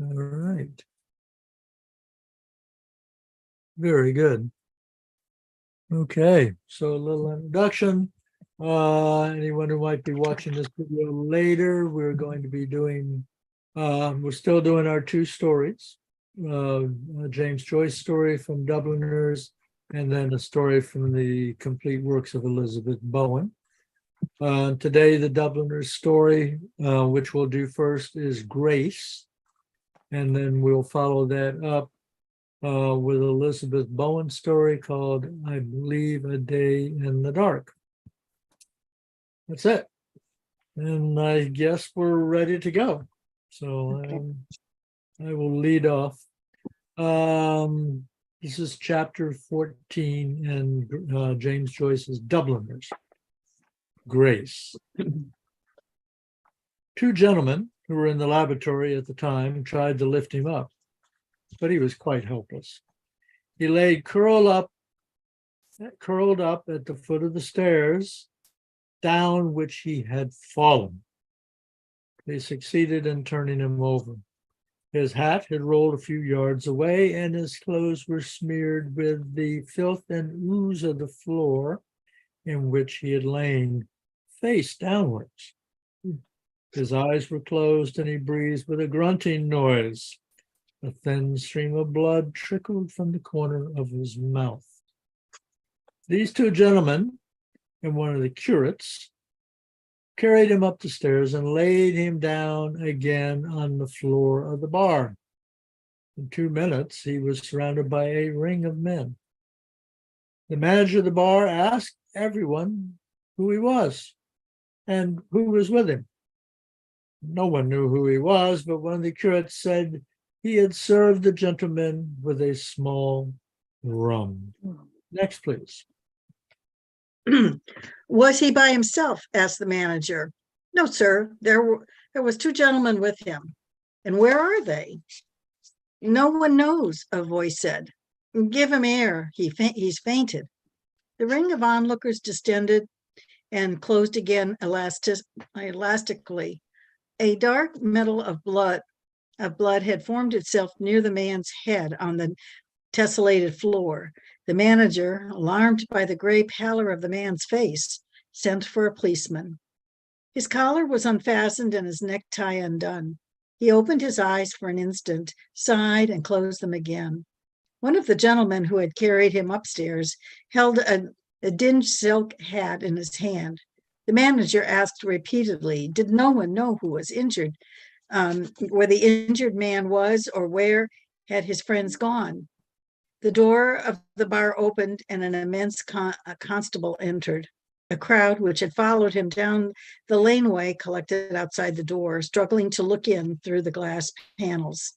All right. Very good. Okay, so a little introduction. Anyone who might be watching this video later, we're going to be doing, we're still doing our two stories. James Joyce story from Dubliners, and then a story from the complete works of Elizabeth Bowen. Today, the Dubliners story, which we'll do first, is Grace. And then we'll follow that up with Elizabeth Bowen's story called, I Believe, A Day in the Dark. That's it. And I guess we're ready to go. So Okay. I will lead off. This is chapter 14 in James Joyce's Dubliners. Grace. Two gentlemen who were in the laboratory at the time tried to lift him up, but he was quite helpless. He lay curled up at the foot of the stairs, down which he had fallen. They succeeded in turning him over. His hat had rolled a few yards away, and his clothes were smeared with the filth and ooze of the floor in which he had lain, face downwards. His eyes were closed, and he breathed with a grunting noise. A thin stream of blood trickled from the corner of his mouth. These two gentlemen and one of the curates carried him up the stairs and laid him down again on the floor of the bar. In 2 minutes, he was surrounded by a ring of men. The manager of the bar asked everyone who he was and who was with him. No one knew who he was, but one of the curates said he had served the gentleman with a small rum. Next, please. Was he by himself? Asked the manager. No, sir. There was two gentlemen with him. And where are they? No one knows, a voice said. Give him air. He's fainted. The ring of onlookers distended and closed again elastically. A dark metal of blood had formed itself near the man's head on the tessellated floor. The manager, alarmed by the gray pallor of the man's face, sent for a policeman. His collar was unfastened and his necktie undone. He opened his eyes for an instant, sighed, and closed them again. One of the gentlemen who had carried him upstairs held a dingy silk hat in his hand. The manager asked repeatedly, did no one know who was injured, where the injured man was, or where had his friends gone? The door of the bar opened and an immense constable entered. A crowd which had followed him down the laneway collected outside the door, struggling to look in through the glass panels.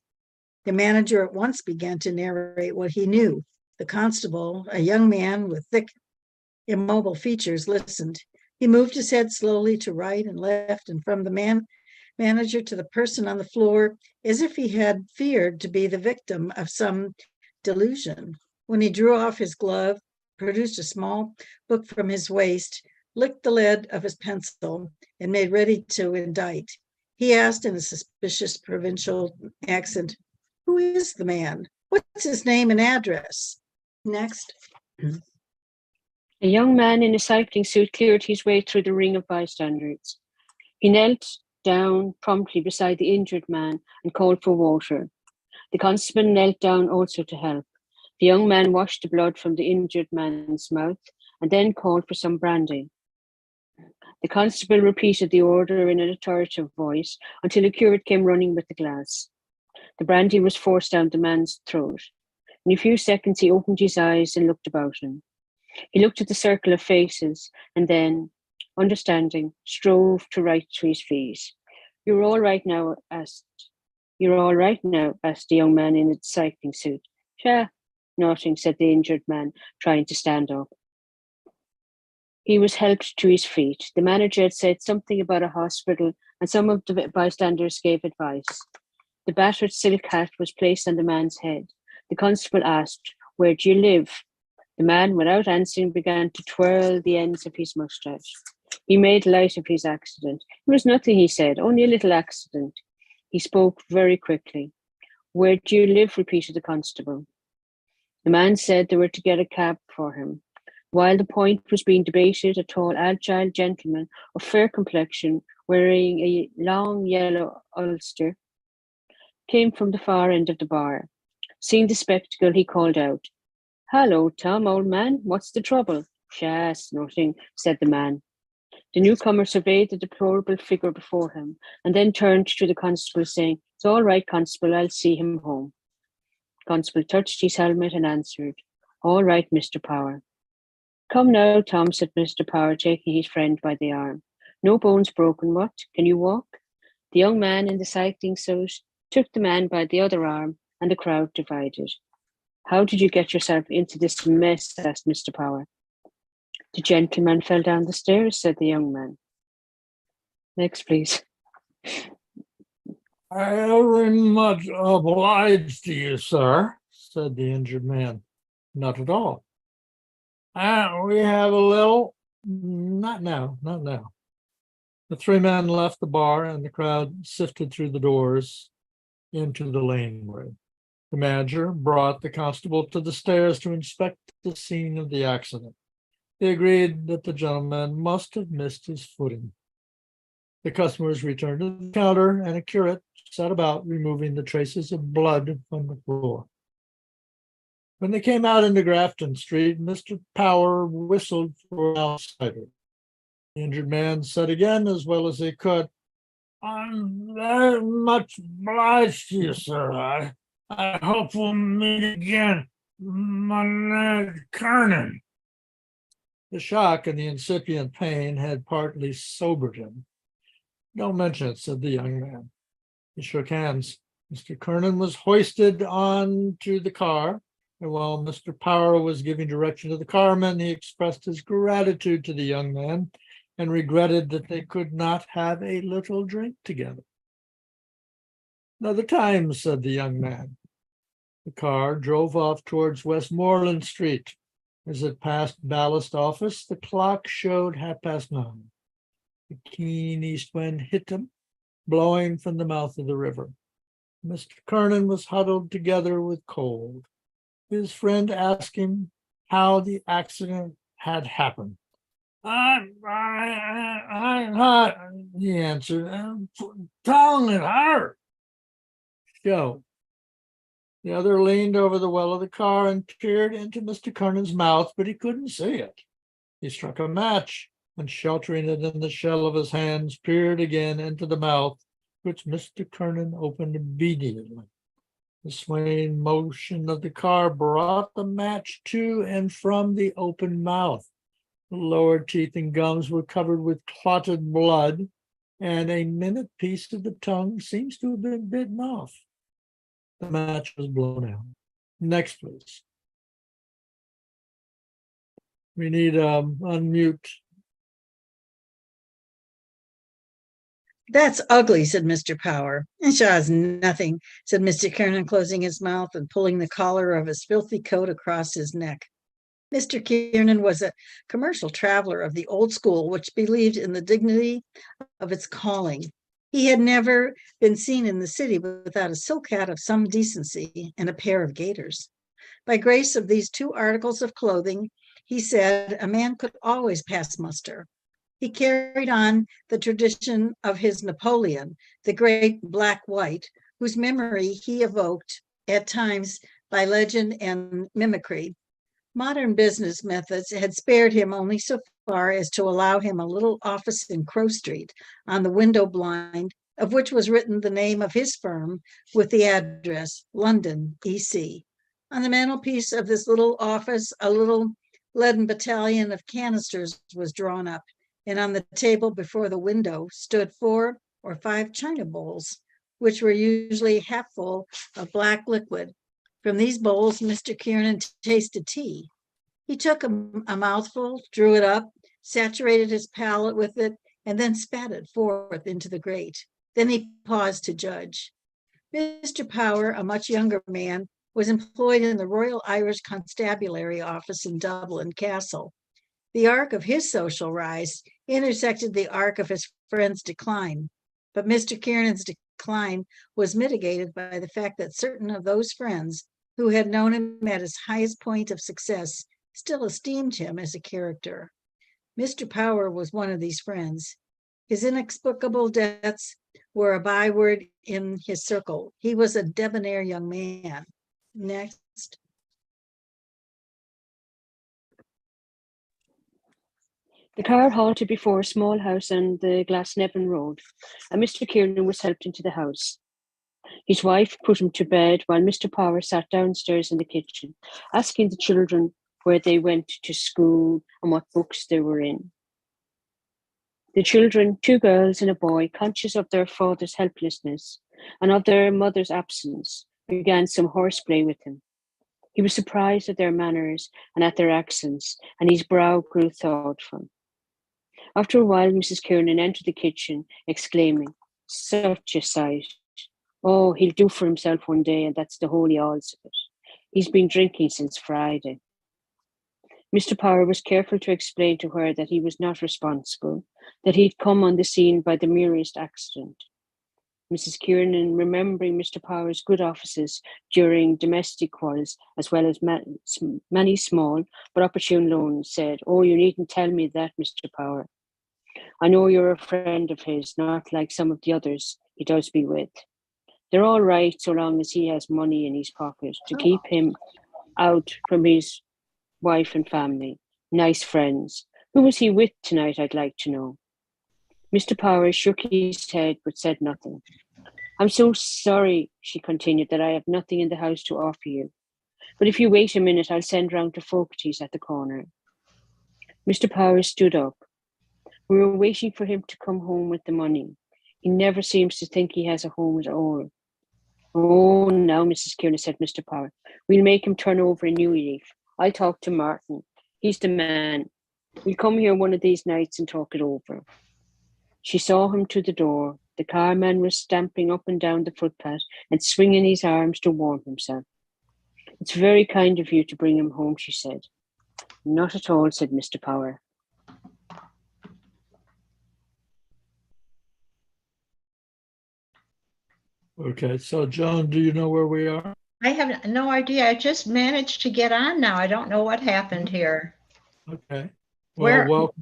The manager at once began to narrate what he knew. The constable, a young man with thick, immobile features, listened. He moved his head slowly to right and left, and from the manager to the person on the floor, as if he had feared to be the victim of some delusion. When he drew off his glove, produced a small book from his waist, licked the lead of his pencil, and made ready to indict, he asked in a suspicious provincial accent, who is the man? What's his name and address? Next. A young man in a cycling suit cleared his way through the ring of bystanders. He knelt down promptly beside the injured man and called for water. The constable knelt down also to help. The young man washed the blood from the injured man's mouth and then called for some brandy. The constable repeated the order in an authoritative voice until a curate came running with the glass. The brandy was forced down the man's throat. In a few seconds, he opened his eyes and looked about him. He looked at the circle of faces and then, understanding, strove to rise to his feet. You're all right now, asked the young man in the cycling suit. Sure, nothing, said the injured man, trying to stand up. He was helped to his feet. The manager had said something about a hospital, and some of the bystanders gave advice. The battered silk hat was placed on the man's head. The constable asked, where do you live? The man, without answering, began to twirl the ends of his moustache. He made light of his accident. It was nothing, he said, only a little accident. He spoke very quickly. Where do you live? Repeated the constable. The man said they were to get a cab for him. While the point was being debated, a tall, agile gentleman of fair complexion, wearing a long yellow ulster, came from the far end of the bar. Seeing the spectacle, he called out, "Hello, Tom, old man, what's the trouble?" "Shucks, nothing," said the man. The newcomer surveyed the deplorable figure before him, and then turned to the constable, saying, "It's all right, constable, I'll see him home." Constable touched his helmet and answered, "All right, Mr. Power." "Come now, Tom," said Mr. Power, taking his friend by the arm. "No bones broken, what? Can you walk?" The young man in the cycling suit took the man by the other arm, and the crowd divided. "How did you get yourself into this mess?" asked Mr. Power. "The gentleman fell down the stairs," said the young man. Next, please. "Very much obliged to you, sir," said the injured man. "Not at all. We have a little, not now, not now." The three men left the bar and the crowd sifted through the doors into the laneway. The manager brought the constable to the stairs to inspect the scene of the accident. They agreed that the gentleman must have missed his footing. The customers returned to the counter and a curate set about removing the traces of blood from the floor. When they came out into Grafton Street, Mr. Power whistled for an outsider. The injured man said again, as well as he could, "I'm very much obliged to you, sir. I hope we'll meet again. My name's Kernan." The shock and the incipient pain had partly sobered him. "Don't mention it," said the young man. He shook hands. Mr. Kernan was hoisted on to the car, and while Mr. Power was giving direction to the carman, he expressed his gratitude to the young man and regretted that they could not have a little drink together. "Another time," said the young man. The car drove off towards Westmoreland Street. As it passed Ballast Office, the clock showed 9:30. The keen east wind hit them, blowing from the mouth of the river. Mr. Kernan was huddled together with cold. His friend asked him how the accident had happened. I, he answered, "Tongue it hurt." "Show." The other leaned over the well of the car and peered into Mr. Kernan's mouth, but he couldn't see it. He struck a match and, sheltering it in the shell of his hands, peered again into the mouth, which Mr. Kernan opened immediately. The swaying motion of the car brought the match to and from the open mouth. The lower teeth and gums were covered with clotted blood, and a minute piece of the tongue seems to have been bitten off. The match was blown out. Next, please. We need unmute. "That's ugly," said Mr. Power. "It shows nothing," said Mr. Kernan, closing his mouth and pulling the collar of his filthy coat across his neck. Mr. Kernan was a commercial traveler of the old school, which believed in the dignity of its calling. He had never been seen in the city without a silk hat of some decency and a pair of gaiters. By grace of these two articles of clothing, he said, a man could always pass muster. He carried on the tradition of his Napoleon, the great black-white, whose memory he evoked at times by legend and mimicry. Modern business methods had spared him only so far as to allow him a little office in Crow Street, on the window blind of which was written the name of his firm with the address, London, EC. On the mantelpiece of this little office, a little leaden battalion of canisters was drawn up, and on the table before the window stood 4 or 5 china bowls, which were usually half full of black liquid. From these bowls, Mr. Kernan tasted tea. He took a mouthful, drew it up, saturated his palate with it, and then spat it forth into the grate. Then he paused to judge. Mr. Power, a much younger man, was employed in the Royal Irish Constabulary Office in Dublin Castle. The arc of his social rise intersected the arc of his friend's decline, but Mr. Kernan's decline was mitigated by the fact that certain of those friends who had known him at his highest point of success still esteemed him as a character. Mr. Power was one of these friends. His inexplicable debts were a byword in his circle. He was a debonair young man. Next. The car halted before a small house on the Glasnevin Road, and Mr. Kiernan was helped into the house. His wife put him to bed while Mr. Power sat downstairs in the kitchen, asking the children where they went to school and what books they were in. The children, 2 girls and a boy, conscious of their father's helplessness and of their mother's absence, began some horseplay with him. He was surprised at their manners and at their accents, and his brow grew thoughtful. After a while, Mrs. Kiernan entered the kitchen, exclaiming, "Such a sight! Oh, he'll do for himself one day, and that's the holy alls of it. He's been drinking since Friday." Mr. Power was careful to explain to her that he was not responsible, that he'd come on the scene by the merest accident. Mrs. Kiernan, remembering Mr. Power's good offices during domestic quarrels, as well as many small but opportune loans, said, "Oh, you needn't tell me that, Mr. Power. I know you're a friend of his, not like some of the others he does be with. They're all right so long as he has money in his pocket to keep him out from his wife and family. Nice friends. Who was he with tonight, I'd like to know?" Mr. Power shook his head but said nothing. "I'm so sorry," she continued, "that I have nothing in the house to offer you. But if you wait a minute, I'll send round to Fogarty's at the corner." Mr. Power stood up. "We were waiting for him to come home with the money. He never seems to think he has a home at all." "Oh, now, Mrs. Kiernan," said Mr. Power, "we'll make him turn over a new leaf. I'll talk to Martin. He's the man. We'll come here one of these nights and talk it over." She saw him to the door. The carman was stamping up and down the footpath and swinging his arms to warm himself. "It's very kind of you to bring him home," she said. "Not at all," said Mr. Power. Okay, so Joan, do you know where we are? I have no idea. I just managed to get on now. I don't know what happened here. Okay. Where- Well,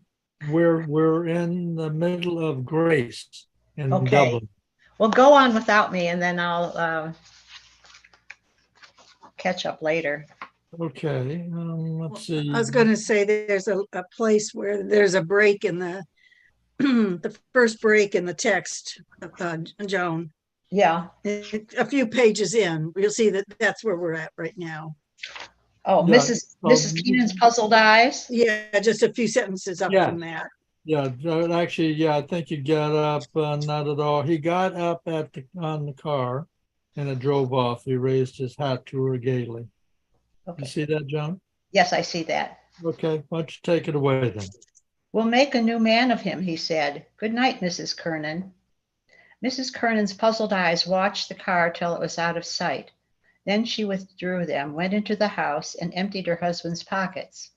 we're in the middle of Grace in Okay. Dublin. Well, go on without me and then I'll catch up later. Okay, let's see. I was going to say there's a place where there's a break in the the first break in the text, Joan. Yeah. A few pages in, you'll see that that's where we're at right now. Oh, Yeah, Mrs. Keenan's puzzled eyes. Yeah, just a few sentences up Yeah. from that. Yeah, actually, yeah, I think you got up, not at all. He got up on the car and it drove off. He raised his hat to her gaily. You Okay. see that, John? Yes, I see that. Okay, why don't you take it away then? "We'll make a new man of him," he said. "Good night, Mrs. Kiernan." Mrs. Kiernan's puzzled eyes watched the car till it was out of sight. Then she withdrew them, went into the house, and emptied her husband's pockets.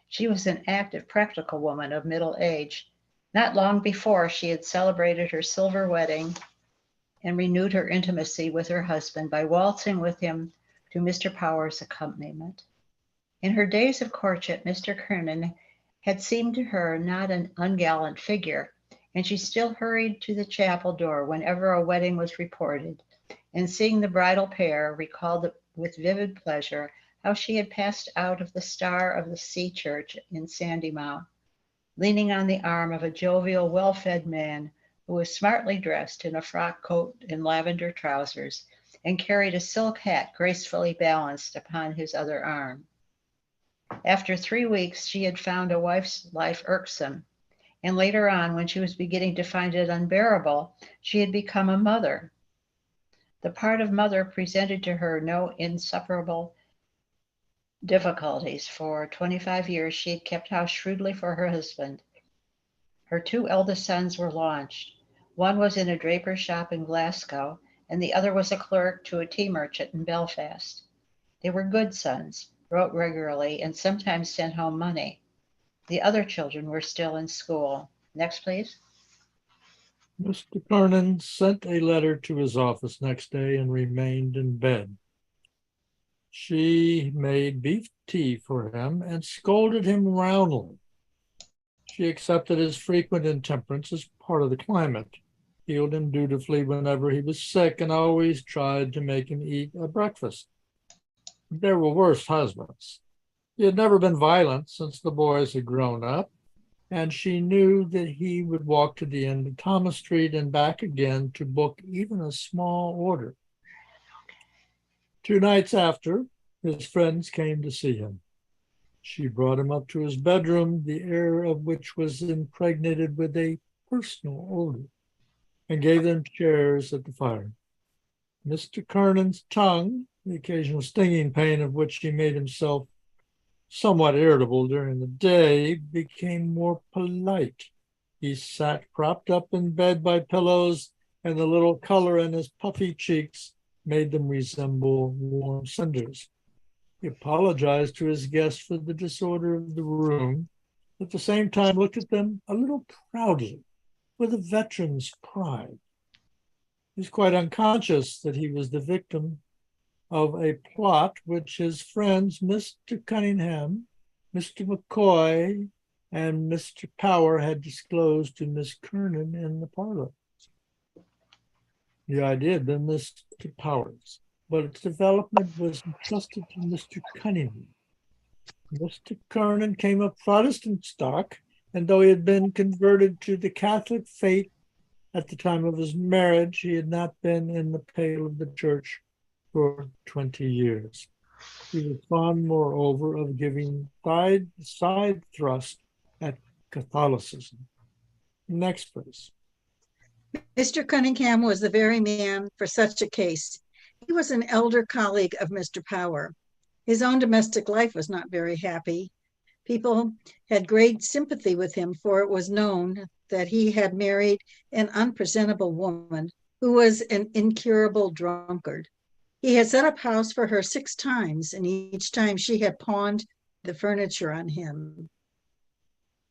She was an active, practical woman of middle age. Not long before, she had celebrated her silver wedding and renewed her intimacy with her husband by waltzing with him to Mr. Power's accompaniment. In her days of courtship, Mr. Kiernan had seemed to her not an ungallant figure, and she still hurried to the chapel door whenever a wedding was reported, and seeing the bridal pair, recalled with vivid pleasure how she had passed out of the Star of the Sea Church in Sandymount, leaning on the arm of a jovial, well-fed man who was smartly dressed in a frock coat and lavender trousers, and carried a silk hat gracefully balanced upon his other arm. After 3 weeks, she had found a wife's life irksome, and later on, when she was beginning to find it unbearable, she had become a mother. The part of mother presented to her no insuperable difficulties. For 25 years, she had kept house shrewdly for her husband. Her 2 eldest sons were launched. One was in a draper's shop in Glasgow, and the other was a clerk to a tea merchant in Belfast. They were good sons, wrote regularly, and sometimes sent home money. The other children were still in school. Next, please. Mr. Kernan sent a letter to his office next day and remained in bed. She made beef tea for him and scolded him roundly. She accepted his frequent intemperance as part of the climate, healed him dutifully whenever he was sick, and always tried to make him eat a breakfast. There were worse husbands. He had never been violent since the boys had grown up, and she knew that he would walk to the end of Thomas Street and back again to book even a small order. 2 nights after, his friends came to see him. She brought him up to his bedroom, the air of which was impregnated with a personal odor, and gave them chairs at the fire. Mr. Kernan's tongue, the occasional stinging pain of which he made himself somewhat irritable during the day, became more polite. He sat propped up in bed by pillows, and the little color in his puffy cheeks made them resemble warm cinders. He apologized to his guests for the disorder of the room, at the same time looked at them a little proudly, with a veteran's pride. He was quite unconscious that he was the victim of a plot which his friends, Mr. Cunningham, Mr. McCoy, and Mr. Power had disclosed to Miss Kernan in the parlor. The idea had been Mr. Power's, but its development was entrusted to Mr. Cunningham. Mr. Kernan came of Protestant stock, and though he had been converted to the Catholic faith at the time of his marriage, he had not been in the pale of the church for 20 years. He was fond, moreover, of giving side thrust at Catholicism. Next, please. Mr. Cunningham was the very man for such a case. He was an elder colleague of Mr. Power. His own domestic life was not very happy. People had great sympathy with him, for it was known that he had married an unpresentable woman who was an incurable drunkard. He had set up house for her 6 times, and each time she had pawned the furniture on him.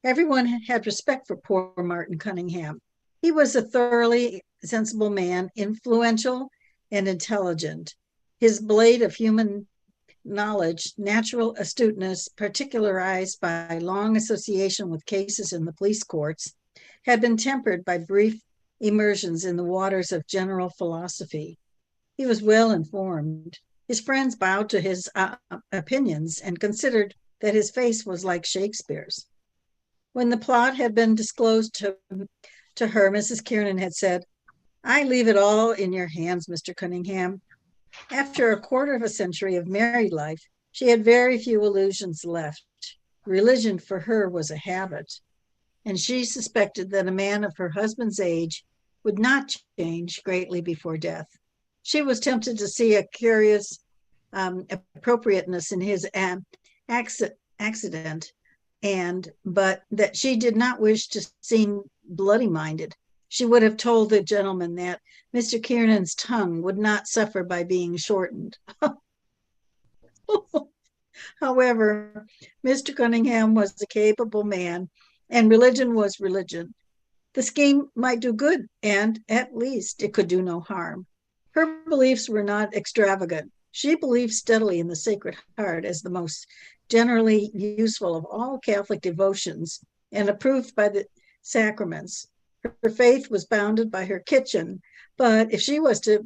Everyone had respect for poor Martin Cunningham. He was a thoroughly sensible man, influential and intelligent. His blade of human knowledge, natural astuteness, particularized by long association with cases in the police courts, had been tempered by brief immersions in the waters of general philosophy. He was well informed. His friends bowed to his opinions and considered that his face was like Shakespeare's. When the plot had been disclosed to her, Mrs. Kiernan had said, "I leave it all in your hands, Mr. Cunningham." After a quarter of a century of married life, she had very few illusions left. Religion for her was a habit, and she suspected that a man of her husband's age would not change greatly before death. She was tempted to see a curious appropriateness in his accident, but that she did not wish to seem bloody-minded. She would have told the gentleman that Mr. Kiernan's tongue would not suffer by being shortened. However, Mr. Cunningham was a capable man, and religion was religion. The scheme might do good, and at least it could do no harm. Her beliefs were not extravagant. She believed steadily in the Sacred Heart as the most generally useful of all Catholic devotions and approved by the sacraments. Her faith was bounded by her kitchen, but if she was to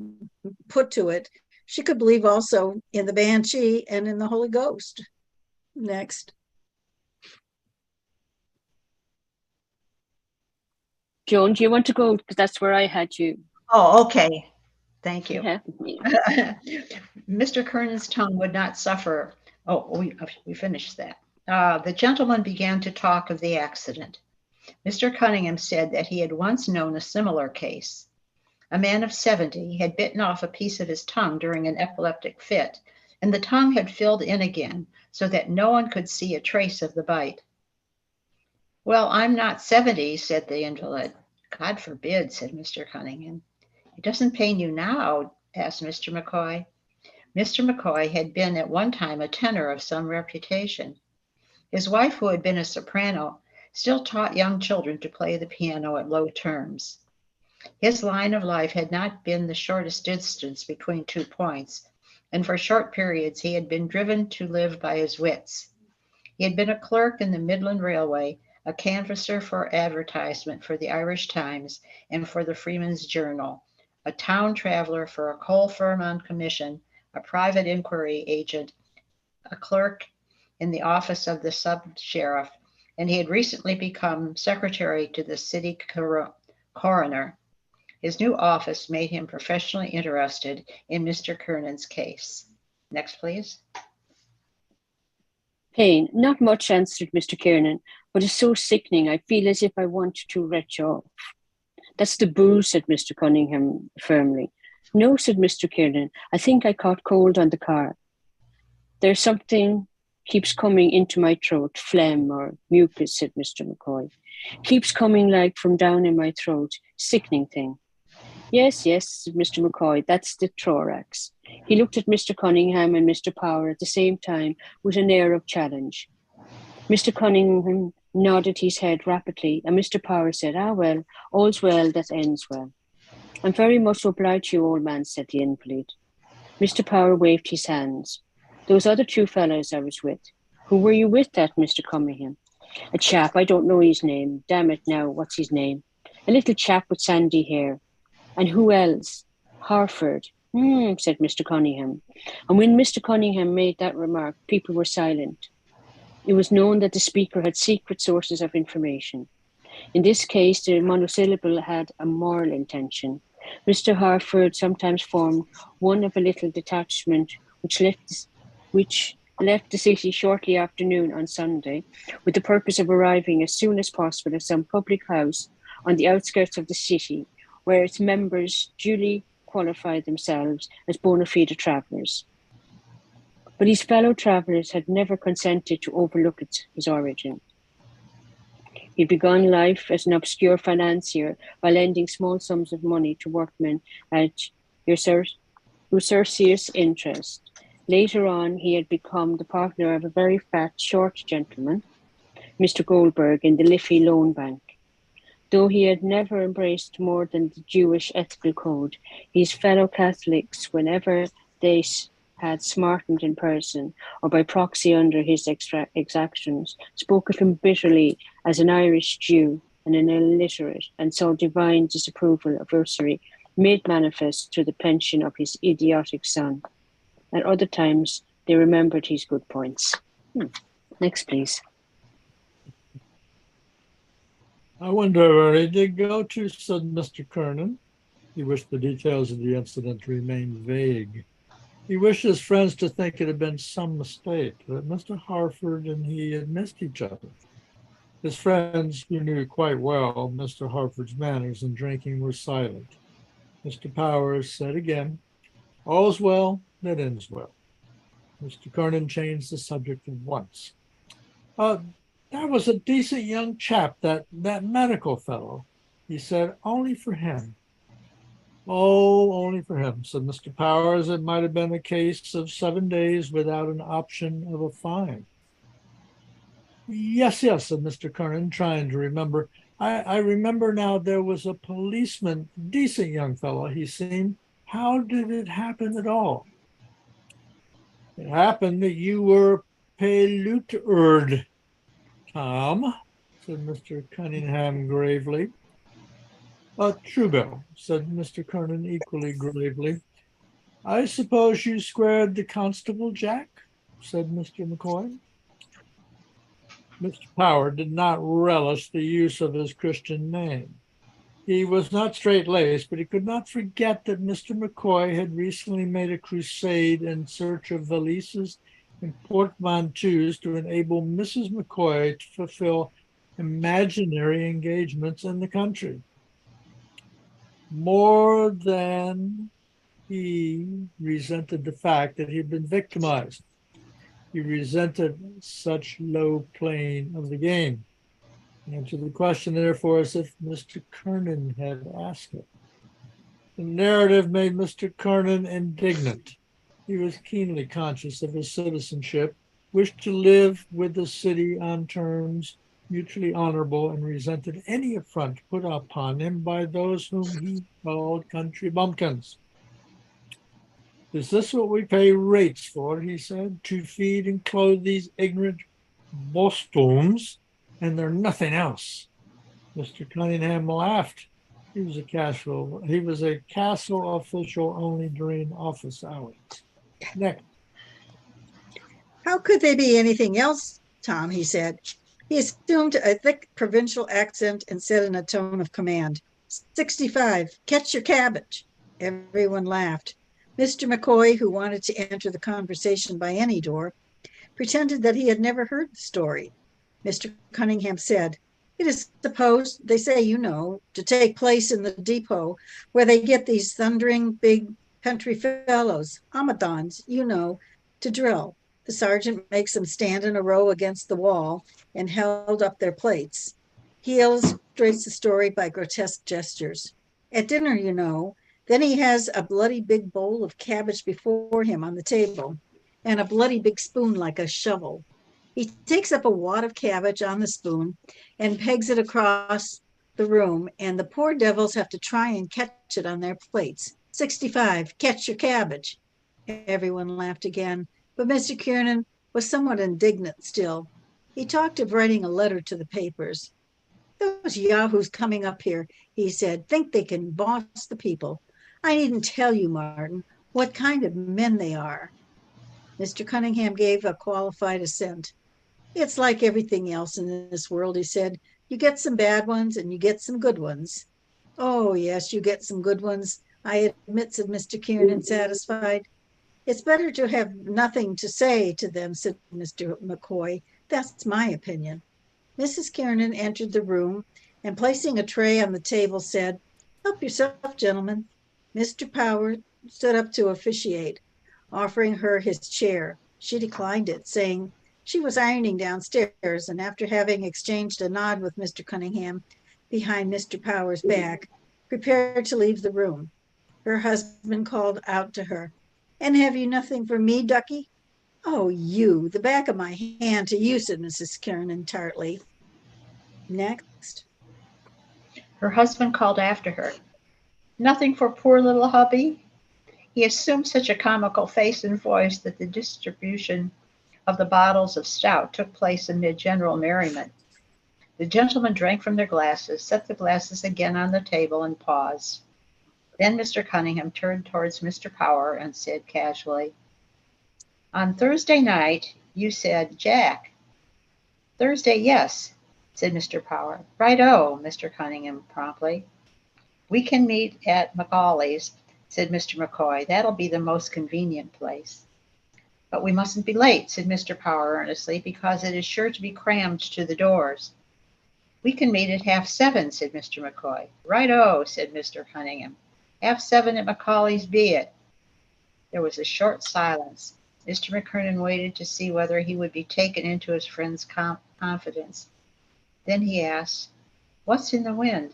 put to it, she could believe also in the Banshee and in the Holy Ghost. Next. Joan, do you want to go? Because that's where I had you. Oh, okay. Thank you. Yeah. Mr. Kernan's tongue would not suffer. Oh, we finished that. The gentleman began to talk of the accident. Mr. Cunningham said that he had once known a similar case. A man of 70 had bitten off a piece of his tongue during an epileptic fit, and the tongue had filled in again so that no one could see a trace of the bite. "Well, I'm not 70, said the invalid. "God forbid," said Mr. Cunningham. "It doesn't pain you now?" asked Mr. McCoy. Mr. McCoy had been at one time a tenor of some reputation. His wife, who had been a soprano, still taught young children to play the piano at low terms. His line of life had not been the shortest distance between 2 points, and for short periods he had been driven to live by his wits. He had been a clerk in the Midland Railway, a canvasser for advertisement for the Irish Times and for the Freeman's Journal, a town traveler for a coal firm on commission, a private inquiry agent, a clerk in the office of the sub-sheriff, and he had recently become secretary to the city coroner. His new office made him professionally interested in Mr. Kernan's case. Next, please. Pain, not much, answered Mr. Kernan, but it's so sickening. I feel as if I want to retch off. That's the booze, said Mr. Cunningham firmly. No, said Mr. Kernan. I think I caught cold on the car. There's something keeps coming into my throat, phlegm or mucus, said Mr. McCoy. Keeps coming like from down in my throat, sickening thing. Yes, yes, said Mr. McCoy, that's the thorax. He looked at Mr. Cunningham and Mr. Power at the same time with an air of challenge. Mr. Cunningham nodded his head rapidly, and Mr. Power said, "Ah, well, all's well that ends well." "I'm very much obliged to you, old man," said the invalid. Mr. Power waved his hands. "Those other two fellows I was with." "Who were you with?" asked Mr. Cunningham. "A chap, I don't know his name. Damn it now, what's his name? A little chap with sandy hair." "And who else?" "Harford." Said Mr. Cunningham. And when Mr. Cunningham made that remark, people were silent. It was known that the speaker had secret sources of information. In this case, the monosyllable had a moral intention. Mr. Harford sometimes formed one of a little detachment which left the city shortly after noon on Sunday, with the purpose of arriving as soon as possible at some public house on the outskirts of the city, where its members duly qualified themselves as bona fide travellers. But his fellow travellers had never consented to overlook his origin. He'd begun life as an obscure financier by lending small sums of money to workmen at usurious interest. Later on, he had become the partner of a very fat, short gentleman, Mr. Goldberg, in the Liffey Loan Bank. Though he had never embraced more than the Jewish ethical code, his fellow Catholics, whenever they had smartened in person or by proxy under his exactions, spoke of him bitterly as an Irish Jew and an illiterate, and saw divine disapproval of usury made manifest through the pension of his idiotic son. At other times, they remembered his good points. Next, please. "I wonder where he did go to," said Mr. Kernan. He wished the details of the incident remained vague. He wished his friends to think it had been some mistake, that Mr. Harford and he had missed each other. His friends, who knew quite well Mr. Harford's manners in drinking, were silent. Mr. Powers said again, "All's well that ends well." Mr. Kernan changed the subject at once. "That was a decent young chap, that medical fellow," he said. "Only for him." "Oh, only for him," said Mr. Powers. "It might have been a case of 7 days without an option of a fine." Yes, said Mr. Kernan, trying to remember. I remember now, there was a policeman, decent young fellow, he seemed. How did it happen at all?" "It happened that you were pellutered, Tom," said Mr. Cunningham gravely. "True, said Mr. Kernan equally gravely. "I suppose you squared the constable, Jack?" said Mr. McCoy. Mr. Power did not relish the use of his Christian name. He was not straight-laced, but he could not forget that Mr. McCoy had recently made a crusade in search of valises and portmanteaus to enable Mrs. McCoy to fulfill imaginary engagements in the country. More than he resented the fact that he had been victimized. He resented such low playing of the game. Answer the question, therefore, as if Mr. Kernan had asked it. The narrative made Mr. Kernan indignant. He was keenly conscious of his citizenship, wished to live with the city on terms mutually honorable, and resented any affront put upon him by those whom he called country bumpkins. Is this what we pay rates for, he said, to feed and clothe these ignorant bostooms, and they're nothing else? Mr. Cunningham laughed. He was a castle official only during office hours. Next. How could they be anything else, Tom, he said. He assumed a thick provincial accent and said in a tone of command, 65, catch your cabbage. Everyone laughed. Mr. McCoy, who wanted to enter the conversation by any door, pretended that he had never heard the story. Mr. Cunningham said, it is supposed, they say, to take place in the depot where they get these thundering big country fellows, Amadons, to drill. The sergeant makes them stand in a row against the wall and held up their plates. He illustrates the story by grotesque gestures. At dinner, then he has a bloody big bowl of cabbage before him on the table and a bloody big spoon like a shovel. He takes up a wad of cabbage on the spoon and pegs it across the room, and the poor devils have to try and catch it on their plates. 65, catch your cabbage. Everyone laughed again, but Mr. Kiernan was somewhat indignant still. He talked of writing a letter to the papers. Those yahoos coming up here, he said, think they can boss the people. I needn't tell you, Martin, what kind of men they are. Mr. Cunningham gave a qualified assent. It's like everything else in this world, he said. You get some bad ones and you get some good ones. Oh, yes, you get some good ones, I admit, said Mr. Kiernan, satisfied. It's better to have nothing to say to them, said Mr. McCoy. That's my opinion. Mrs. Kiernan entered the room and, placing a tray on the table, said, help yourself, gentlemen. Mr. Power stood up to officiate, offering her his chair. She declined it, saying she was ironing downstairs, and after having exchanged a nod with Mr. Cunningham behind Mr. Power's back, prepared to leave the room. Her husband called out to her, and have you nothing for me, Ducky? Oh, you, the back of my hand to you, said Mrs. Kiernan tartly. Next. Her husband called after her, nothing for poor little hubby? He assumed such a comical face and voice that the distribution of the bottles of stout took place amid general merriment. The gentlemen drank from their glasses, set the glasses again on the table, and paused. Then Mr. Cunningham turned towards Mr. Power and said casually, on Thursday night, you said Jack. Thursday, yes, said Mr. Power. Right-o, Mr. Cunningham promptly. We can meet at Macaulay's, said Mr. McCoy. That'll be the most convenient place. But we mustn't be late, said Mr. Power earnestly, because it is sure to be crammed to the doors. We can meet at 7:30, said Mr. McCoy. Right-o, said Mr. Cunningham. 7:30 at Macaulay's be it. There was a short silence. Mr. McKernan waited to see whether he would be taken into his friend's confidence. Then he asked, what's in the wind?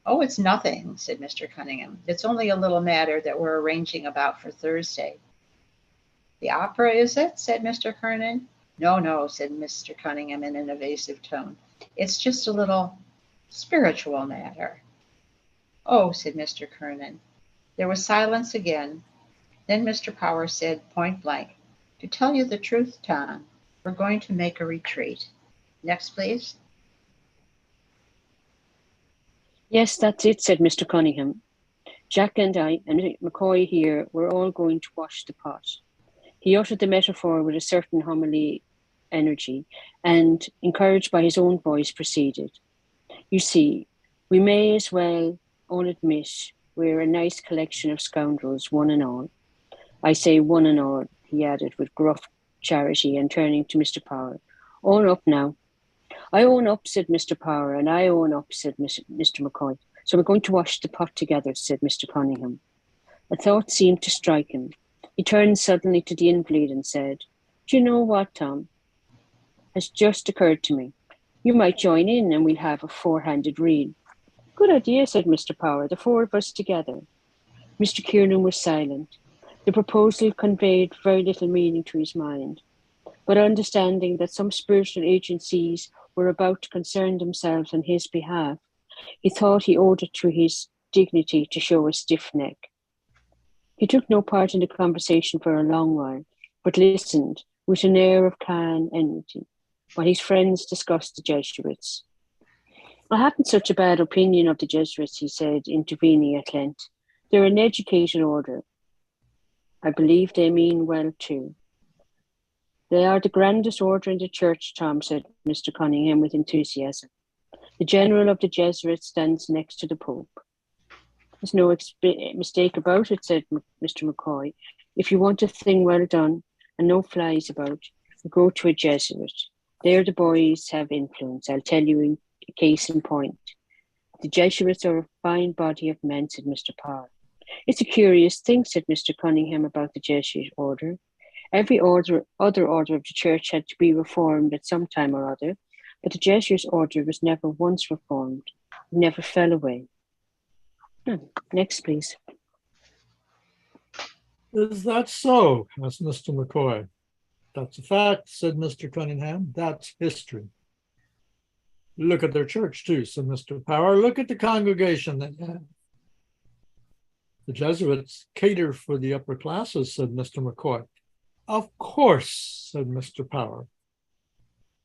Oh, it's nothing, said Mr. Cunningham. It's only a little matter that we're arranging about for Thursday. The opera, is it? Said Mr. Kernan. No, said Mr. Cunningham in an evasive tone. It's just a little spiritual matter. Oh, said Mr. Kernan. There was silence again. Then Mr. Power said point blank, to tell you the truth, Tom, we're going to make a retreat. Next, please. Yes, that's it, said Mr. Cunningham. Jack and I and McCoy here, we're all going to wash the pot. He uttered the metaphor with a certain homely energy, and, encouraged by his own voice, proceeded. You see, we may as well all admit we're a nice collection of scoundrels, one and all. I say one and all, he added with gruff charity, and turning to Mr. Power. Own up now. I own up, said Mr. Power, and I own up, said Mr. McCoy. So we're going to wash the pot together, said Mr. Cunningham. A thought seemed to strike him. He turned suddenly to the invalid and said, do you know what, Tom? Has just occurred to me. You might join in and we'll have a four-handed reel. Good idea, said Mr. Power, the four of us together. Mr. Kiernan was silent. The proposal conveyed very little meaning to his mind, but understanding that some spiritual agencies were about to concern themselves on his behalf, he thought he owed it to his dignity to show a stiff neck. He took no part in the conversation for a long while, but listened with an air of calm energy while his friends discussed the Jesuits. I haven't such a bad opinion of the Jesuits, he said, intervening at length. They're an educated order. I believe they mean well too. They are the grandest order in the church, Tom, said Mr. Cunningham with enthusiasm. The general of the Jesuits stands next to the Pope. There's no mistake about it, said Mr. McCoy. If you want a thing well done and no flies about, you go to a Jesuit. There the boys have influence. I'll tell you in case in point. The Jesuits are a fine body of men, said Mr. Power. It's a curious thing, said Mr. Cunningham, about the Jesuit order. Every other order of the church had to be reformed at some time or other, but the Jesuit order was never once reformed, never fell away. Next, please. Is that so? Asked Mr. McCoy. That's a fact, said Mr. Cunningham. That's history. Look at their church, too, said Mr. Power. Look at the congregation they have. The Jesuits cater for the upper classes, said Mr. McCoy. Of course, said Mr. Power.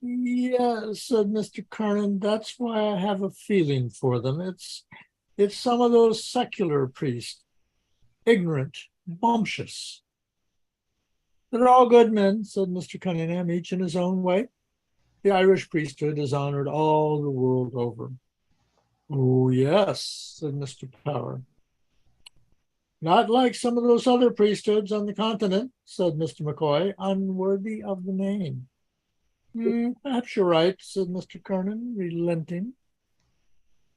Yes, said Mr. Kernan. That's why I have a feeling for them. It's some of those secular priests, ignorant, bumptious. They're all good men, said Mr. Cunningham, each in his own way. The Irish priesthood is honored all the world over. Oh, yes, said Mr. Power. Not like some of those other priesthoods on the continent, said Mr. McCoy, unworthy of the name. Perhaps you're right, said Mr. Kernan, relenting.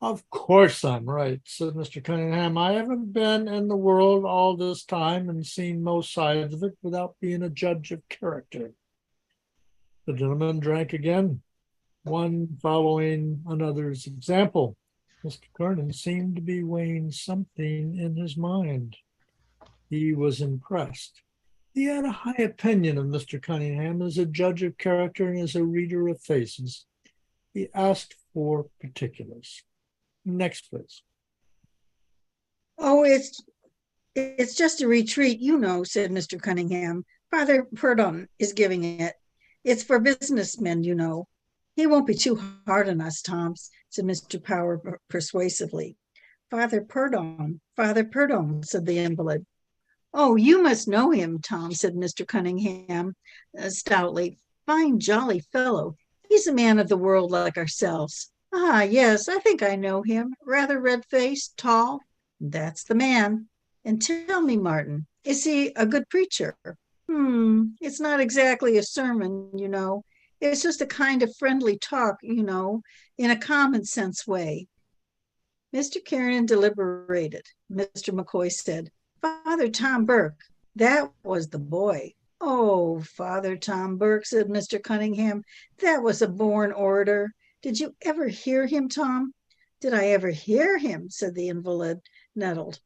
Of course I'm right, said Mr. Cunningham. I haven't been in the world all this time and seen most sides of it without being a judge of character. The gentleman drank again, one following another's example. Mr. Kernan seemed to be weighing something in his mind. He was impressed. He had a high opinion of Mr. Cunningham as a judge of character and as a reader of faces. He asked for particulars. Next, please. Oh, it's just a retreat, you know, said Mr. Cunningham. Father Purdon is giving it. It's for businessmen, you know. He won't be too hard on us, Tom, said Mr. Power persuasively. Father Purdon, said the invalid. Oh, you must know him, Tom, said Mr. Cunningham stoutly. Fine, jolly fellow. He's a man of the world like ourselves. Ah, yes, I think I know him. Rather red-faced, tall. That's the man. And tell me, Martin, is he a good preacher? It's not exactly a sermon, you know. It's just a kind of friendly talk, you know, in a common sense way. Mr. Kernan deliberated. Mr. McCoy said, Father Tom Burke, that was the boy. Oh, Father Tom Burke, said Mr. Cunningham, that was a born orator. Did you ever hear him, Tom? Did I ever hear him? Said the invalid, nettled.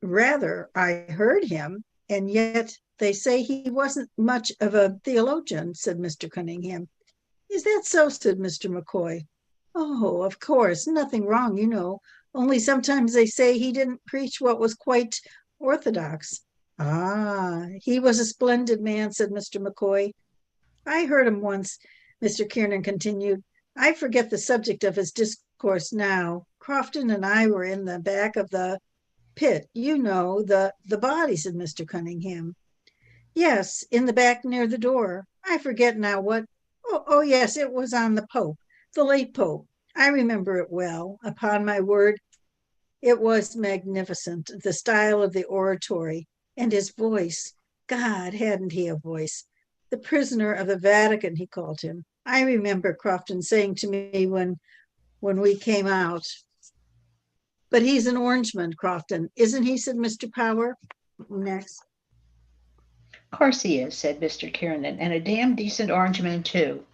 Rather, I heard him, and yet they say he wasn't much of a theologian, said Mr. Cunningham. Is that so? Said Mr. McCoy. Oh, of course, nothing wrong, you know. Only sometimes they say he didn't preach what was quite orthodox. Ah, he was a splendid man, said Mr. McCoy. I heard him once, Mr. Kernan continued. I forget the subject of his discourse now. Crofton and I were in the back of the pit, you know, the body, said Mr. Cunningham. Yes, in the back near the door. I forget now what. Oh, yes, it was on the Pope, the late Pope. I remember it well, upon my word. It was magnificent, the style of the oratory and his voice. God, hadn't he a voice? The prisoner of the Vatican, he called him. I remember Crofton saying to me when we came out. But he's an Orangeman, Crofton, isn't he? Said Mr. Power. Next. Of course he is, said Mr. Kernan, and a damn decent Orangeman too.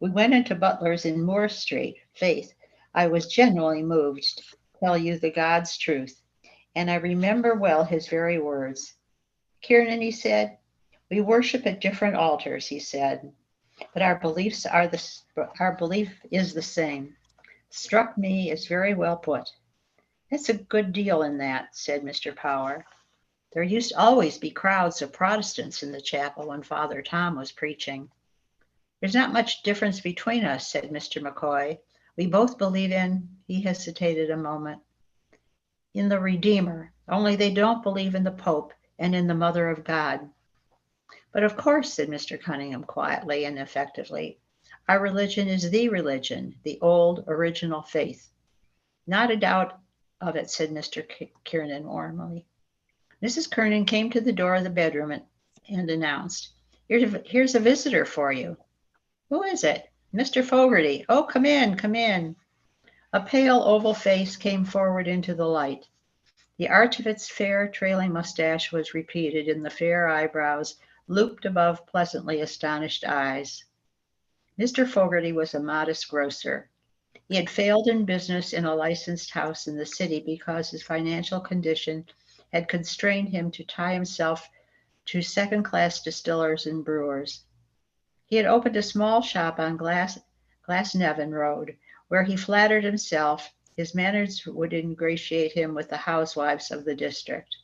We went into Butler's in Moore Street. Faith, I was genuinely moved to tell you the God's truth, and I remember well his very words. Kernan, he said, we worship at different altars, he said. but our beliefs are our belief is the same. Struck me as very well put. That's a good deal in that, said Mr. Power. There used to always be crowds of Protestants in the chapel when Father Tom was preaching. There's not much difference between us, said Mr. McCoy. We both believe he hesitated a moment, in the Redeemer, only they don't believe in the Pope and in the Mother of God. But of course, said Mr. Cunningham quietly and effectively, our religion is the religion, the old original faith. Not a doubt of it, said Mr. Kiernan warmly. Mrs. Kernan came to the door of the bedroom and announced, here's a visitor for you. Who is it? Mr. Fogarty. Oh, come in, come in. A pale oval face came forward into the light. The arch of its fair trailing mustache was repeated in the fair eyebrows looped above pleasantly astonished eyes. Mr. Fogarty was a modest grocer. He had failed in business in a licensed house in the city because his financial condition had constrained him to tie himself to second-class distillers and brewers. He had opened a small shop on Glasnevin Road, where he flattered himself his manners would ingratiate him with the housewives of the district.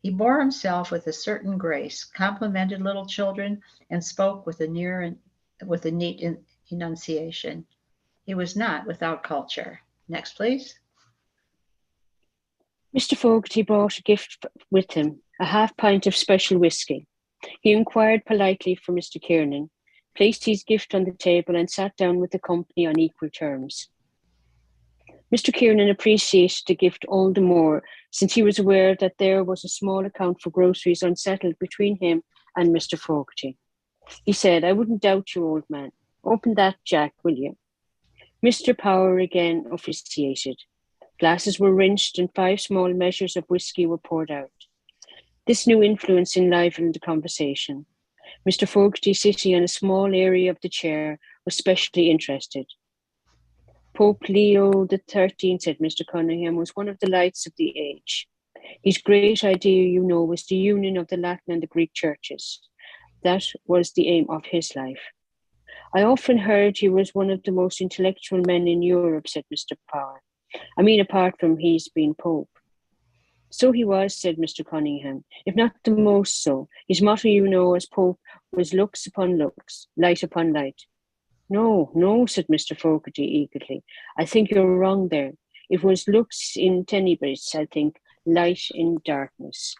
He bore himself with a certain grace, complimented little children, and spoke with a neat enunciation. He was not without culture. Next, please. Mr. Fogarty brought a gift with him, a half-pint of special whisky. He inquired politely for Mr. Kiernan, placed his gift on the table and sat down with the company on equal terms. Mr. Kiernan appreciated the gift all the more since he was aware that there was a small account for groceries unsettled between him and Mr. Fogarty. He said, I wouldn't doubt you, old man. Open that, Jack, will you? Mr. Power again officiated. Glasses were rinsed and 5 small measures of whisky were poured out. This new influence enlivened the conversation. Mr. Fogarty, sitting in a small area of the chair, was specially interested. Pope Leo XIII, said Mr. Cunningham, was one of the lights of the age. His great idea, was the union of the Latin and the Greek churches. That was the aim of his life. I often heard he was one of the most intellectual men in Europe, said Mr. Power. I mean, apart from his being Pope. So he was, said Mr. Cunningham, if not the most so. His motto, as Pope, was lux upon lux, light upon light. No, said Mr. Fogarty eagerly. I think you're wrong there. It was lux in tenebris, I think, light in darkness.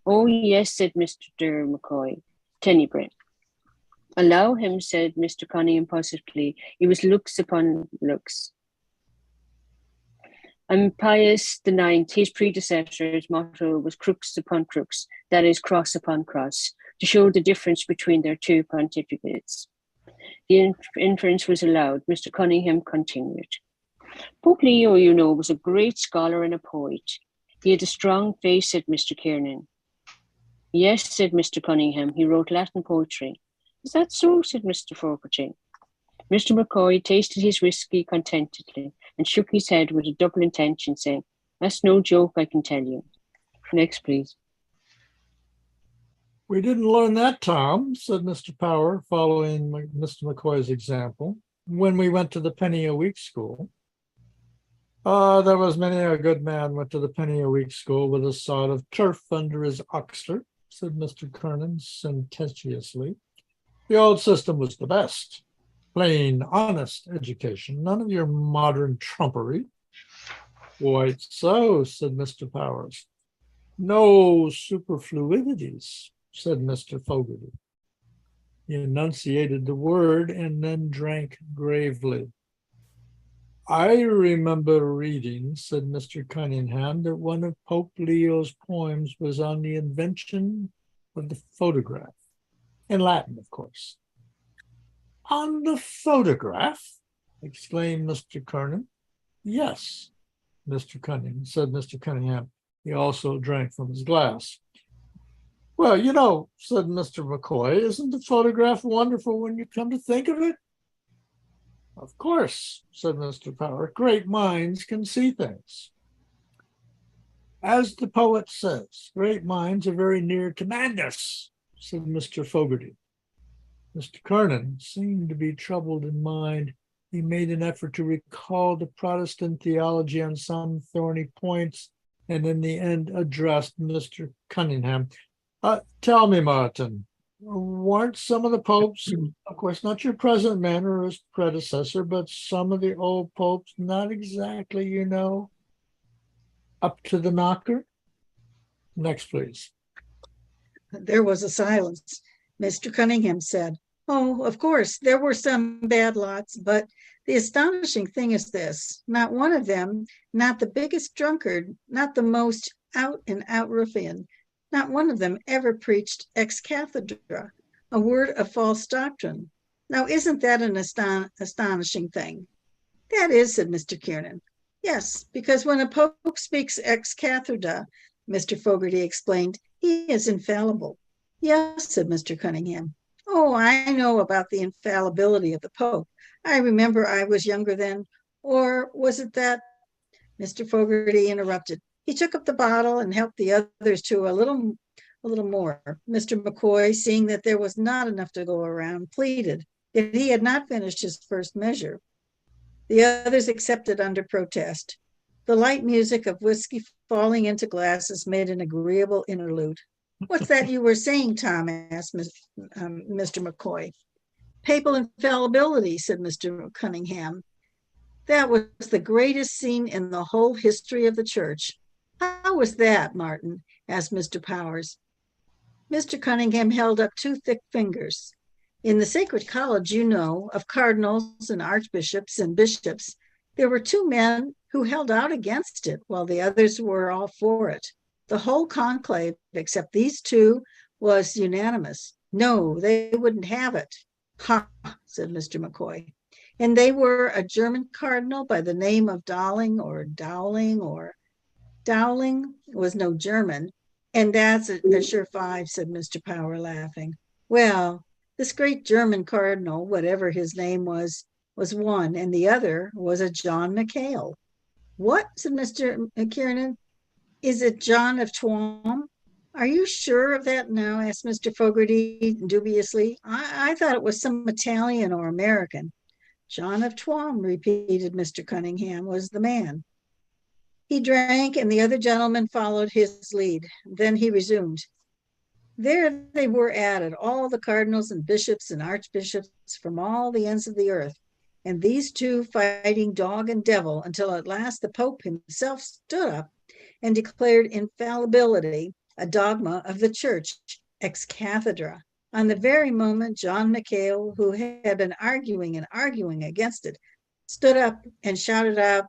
Oh, yes, said Mr. McCoy, tenebris. Allow him, said Mr. Cunningham positively. It was lux upon lux. And Pius IX, his predecessor's motto was crux upon crux, that is, cross upon cross, to show the difference between their two pontificates. The inference was allowed. Mr. Cunningham continued. Pope Leo, was a great scholar and a poet. He had a strong face, said Mr. Kiernan. Yes, said Mr. Cunningham, he wrote Latin poetry. Is that so, said Mr. Fogarty. Mr. McCoy tasted his whisky contentedly and shook his head with a double intention, saying, That's no joke, I can tell you. Next, please. We didn't learn that, Tom, said Mr. Power, following Mr. McCoy's example, when we went to the penny a week school. There was many a good man went to the penny a week school with a sod of turf under his oxter, said Mr. Kernan sententiously. The old system was the best. Plain, honest education, none of your modern trumpery. Quite so, said Mr. Powers. No superfluities, said Mr. Fogarty. He enunciated the word and then drank gravely. I remember reading, said Mr. Cunningham, that one of Pope Leo's poems was on the invention of the photograph. In Latin, of course. On the photograph? Exclaimed Mr. Kernan. Yes, Mr. Cunningham, said Mr. Cunningham. He also drank from his glass. Well, said Mr. McCoy, isn't the photograph wonderful when you come to think of it? Of course, said Mr. Power. Great minds can see things. As the poet says, great minds are very near to madness, said Mr. Fogarty. Mr. Kernan seemed to be troubled in mind. He made an effort to recall the Protestant theology on some thorny points, and in the end addressed Mr. Cunningham. Tell me, Martin, weren't some of the popes, of course, not your present man or his predecessor, but some of the old popes, not exactly, up to the knocker? Next, please. There was a silence. Mr. Cunningham said, "Oh, of course, there were some bad lots, but the astonishing thing is this, not one of them, not the biggest drunkard, not the most out and out ruffian, not one of them ever preached ex cathedra, a word of false doctrine. Now, isn't that an astonishing thing?" "That is," said Mr. Kiernan. "Yes, because when a pope speaks ex cathedra," Mr. Fogarty explained, "he is infallible." "Yes," said Mr. Cunningham. "Oh, I know about the infallibility of the Pope. I remember I was younger then, or was it that?" Mr. Fogarty interrupted. He took up the bottle and helped the others to a little more. Mr. McCoy, seeing that there was not enough to go around, pleaded that he had not finished his first measure. The others accepted under protest. The light music of whiskey falling into glasses made an agreeable interlude. "What's that you were saying, Tom?" asked Mr. McCoy. "Papal infallibility," said Mr. Cunningham. "That was the greatest scene in the whole history of the church." "How was that, Martin?" asked Mr. Powers. Mr. Cunningham held up two thick fingers. "In the Sacred College, of cardinals and archbishops and bishops, there were two men who held out against it while the others were all for it. The whole conclave, except these two, was unanimous. No, they wouldn't have it." "Ha," said Mr. McCoy. "And they were a German cardinal by the name of Dowling. Dowling was no German, and that's a sure five," said Mr. Power, laughing. "Well, this great German cardinal, whatever his name was one, and the other was a John McHale." "What?" said Mr. Kiernan. "Is it John of Tuam?" "Are you sure of that now?" asked Mr. Fogarty dubiously. I thought it was some Italian or American." "John of Tuam," repeated Mr. Cunningham, "was the man." He drank, and the other gentlemen followed his lead. Then he resumed. "There they were at it, all the cardinals and bishops and archbishops from all the ends of the earth, and these two fighting dog and devil until at last the Pope himself stood up and declared infallibility a dogma of the church, ex cathedra. On the very moment, John McHale, who had been arguing against it, stood up and shouted out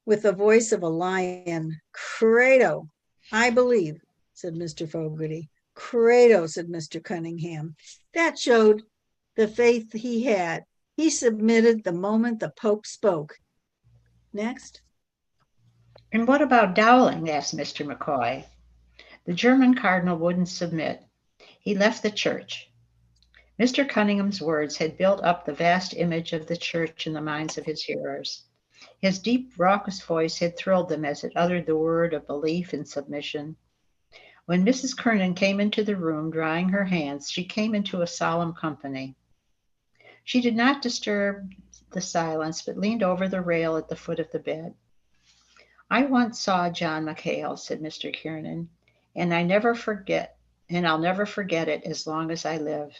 with the voice of a lion, 'Credo!' 'I believe,' said Mr. Fogarty. 'Credo,' said Mr. Cunningham. That showed the faith he had. He submitted the moment the Pope spoke." Next. "And what about Dowling?" asked Mr. McCoy. "The German cardinal wouldn't submit. He left the church." Mr. Cunningham's words had built up the vast image of the church in the minds of his hearers. His deep, raucous voice had thrilled them as it uttered the word of belief and submission. When Mrs. Kernan came into the room drying her hands, she came into a solemn company. She did not disturb the silence, but leaned over the rail at the foot of the bed. "I once saw John McHale," said Mr. Kiernan, "and I'll never forget it as long as I live."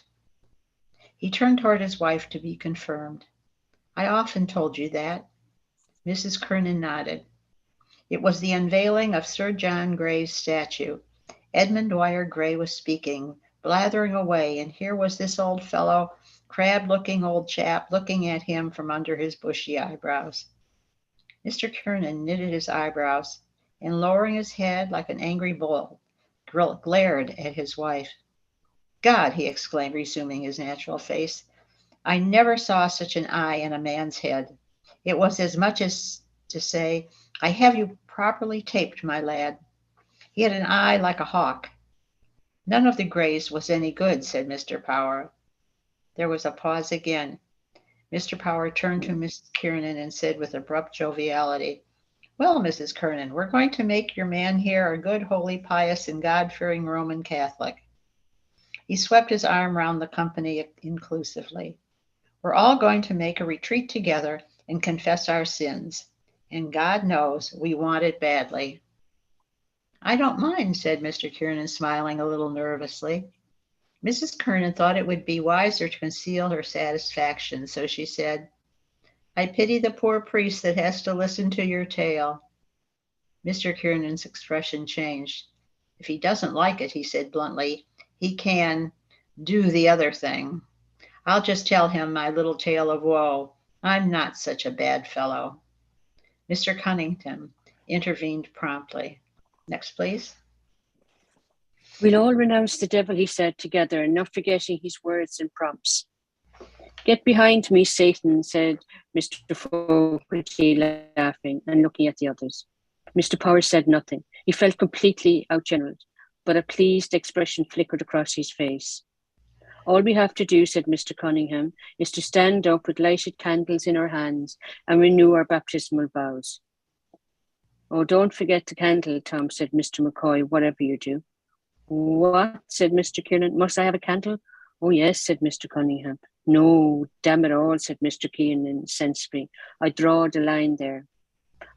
He turned toward his wife to be confirmed. "I often told you that." Mrs. Kernan nodded. It was the unveiling of Sir John Gray's statue. Edmund Dwyer Gray was speaking, blathering away, and here was this old fellow, crabbed-looking old chap, looking at him from under his bushy eyebrows. Mr. Kiernan knitted his eyebrows, and lowering his head like an angry bull, glared at his wife. "God!" he exclaimed, resuming his natural face, "I never saw such an eye in a man's head. It was as much as to say, 'I have you properly taped, my lad.' He had an eye like a hawk." "None of the Grays was any good," said Mr. Power. There was a pause again. Mr. Power turned to Mrs. Kiernan and said with abrupt joviality, "Well, Mrs. Kernan, we're going to make your man here a good, holy, pious, and God-fearing Roman Catholic." He swept his arm round the company inclusively. We're all going to make a retreat together and confess our sins. And God knows we want it badly. I don't mind, said Mr. Kiernan, smiling a little nervously. Mrs. Kernan thought it would be wiser to conceal her satisfaction, so she said, I pity the poor priest that has to listen to your tale. Mr. Kiernan's expression changed. If he doesn't like it, he said bluntly, he can do the other thing. I'll just tell him my little tale of woe. I'm not such a bad fellow. Mr. Cunningham intervened promptly. Next, please. We'll all renounce the devil, he said together, not forgetting his words and prompts. Get behind me, Satan, said Mr. Fogarty, laughing and looking at the others. Mr. Powers said nothing. He felt completely outgeneraled, but a pleased expression flickered across his face. All we have to do, said Mr. Cunningham, is to stand up with lighted candles in our hands and renew our baptismal vows. Oh, don't forget the candle, Tom, said Mr. McCoy, whatever you do. What? Said Mr. Kiernan. Must I have a candle? Oh, yes, said Mr. Cunningham. No, damn it all, said Mr. Kiernan sensibly. I draw the line there.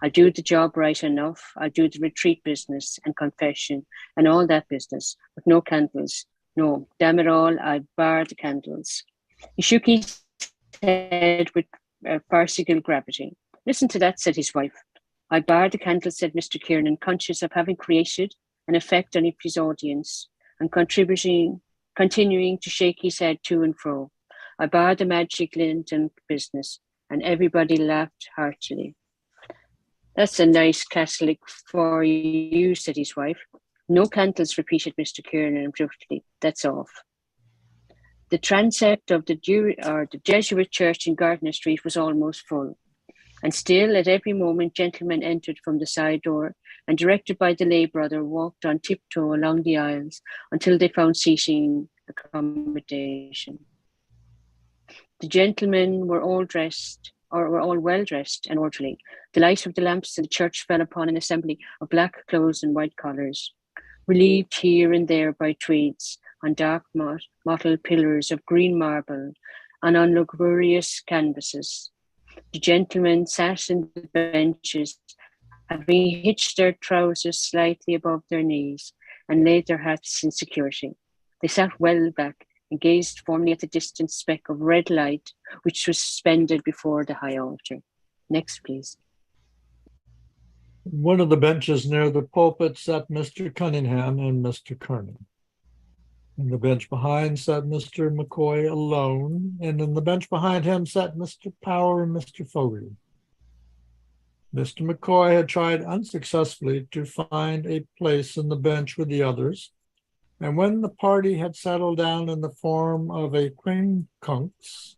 I'll do the job right enough. I'll do the retreat business and confession and all that business, but no candles. No, damn it all, I bar the candles. He shook his head with farcical gravity. Listen to that, said his wife. I bar the candles, said Mr. Kiernan, conscious of having created an effect on his audience and continuing to shake his head to and fro. I bar the magic lantern business, and everybody laughed heartily. That's a nice Catholic for you, said his wife. No candles, repeated Mr. Kiernan abruptly. That's off. The transept of the Jesuit church in Gardiner Street was almost full, and still at every moment gentlemen entered from the side door and, directed by the lay brother, walked on tiptoe along the aisles until they found seating accommodation. The gentlemen were all well dressed and orderly. The light of the lamps in the church fell upon an assembly of black clothes and white collars, relieved here and there by tweeds on dark mottled pillars of green marble and on luxurious canvases. The gentlemen sat in the benches, having hitched their trousers slightly above their knees and laid their hats in security. They sat well back and gazed formally at the distant speck of red light which was suspended before the high altar. Next, please. One of the benches near the pulpit sat Mr. Cunningham and Mr. Kernan. In the bench behind sat Mr. McCoy alone, and in the bench behind him sat Mr. Power and Mr. Fogarty. Mr. McCoy had tried unsuccessfully to find a place in the bench with the others, and when the party had settled down in the form of a quincunx,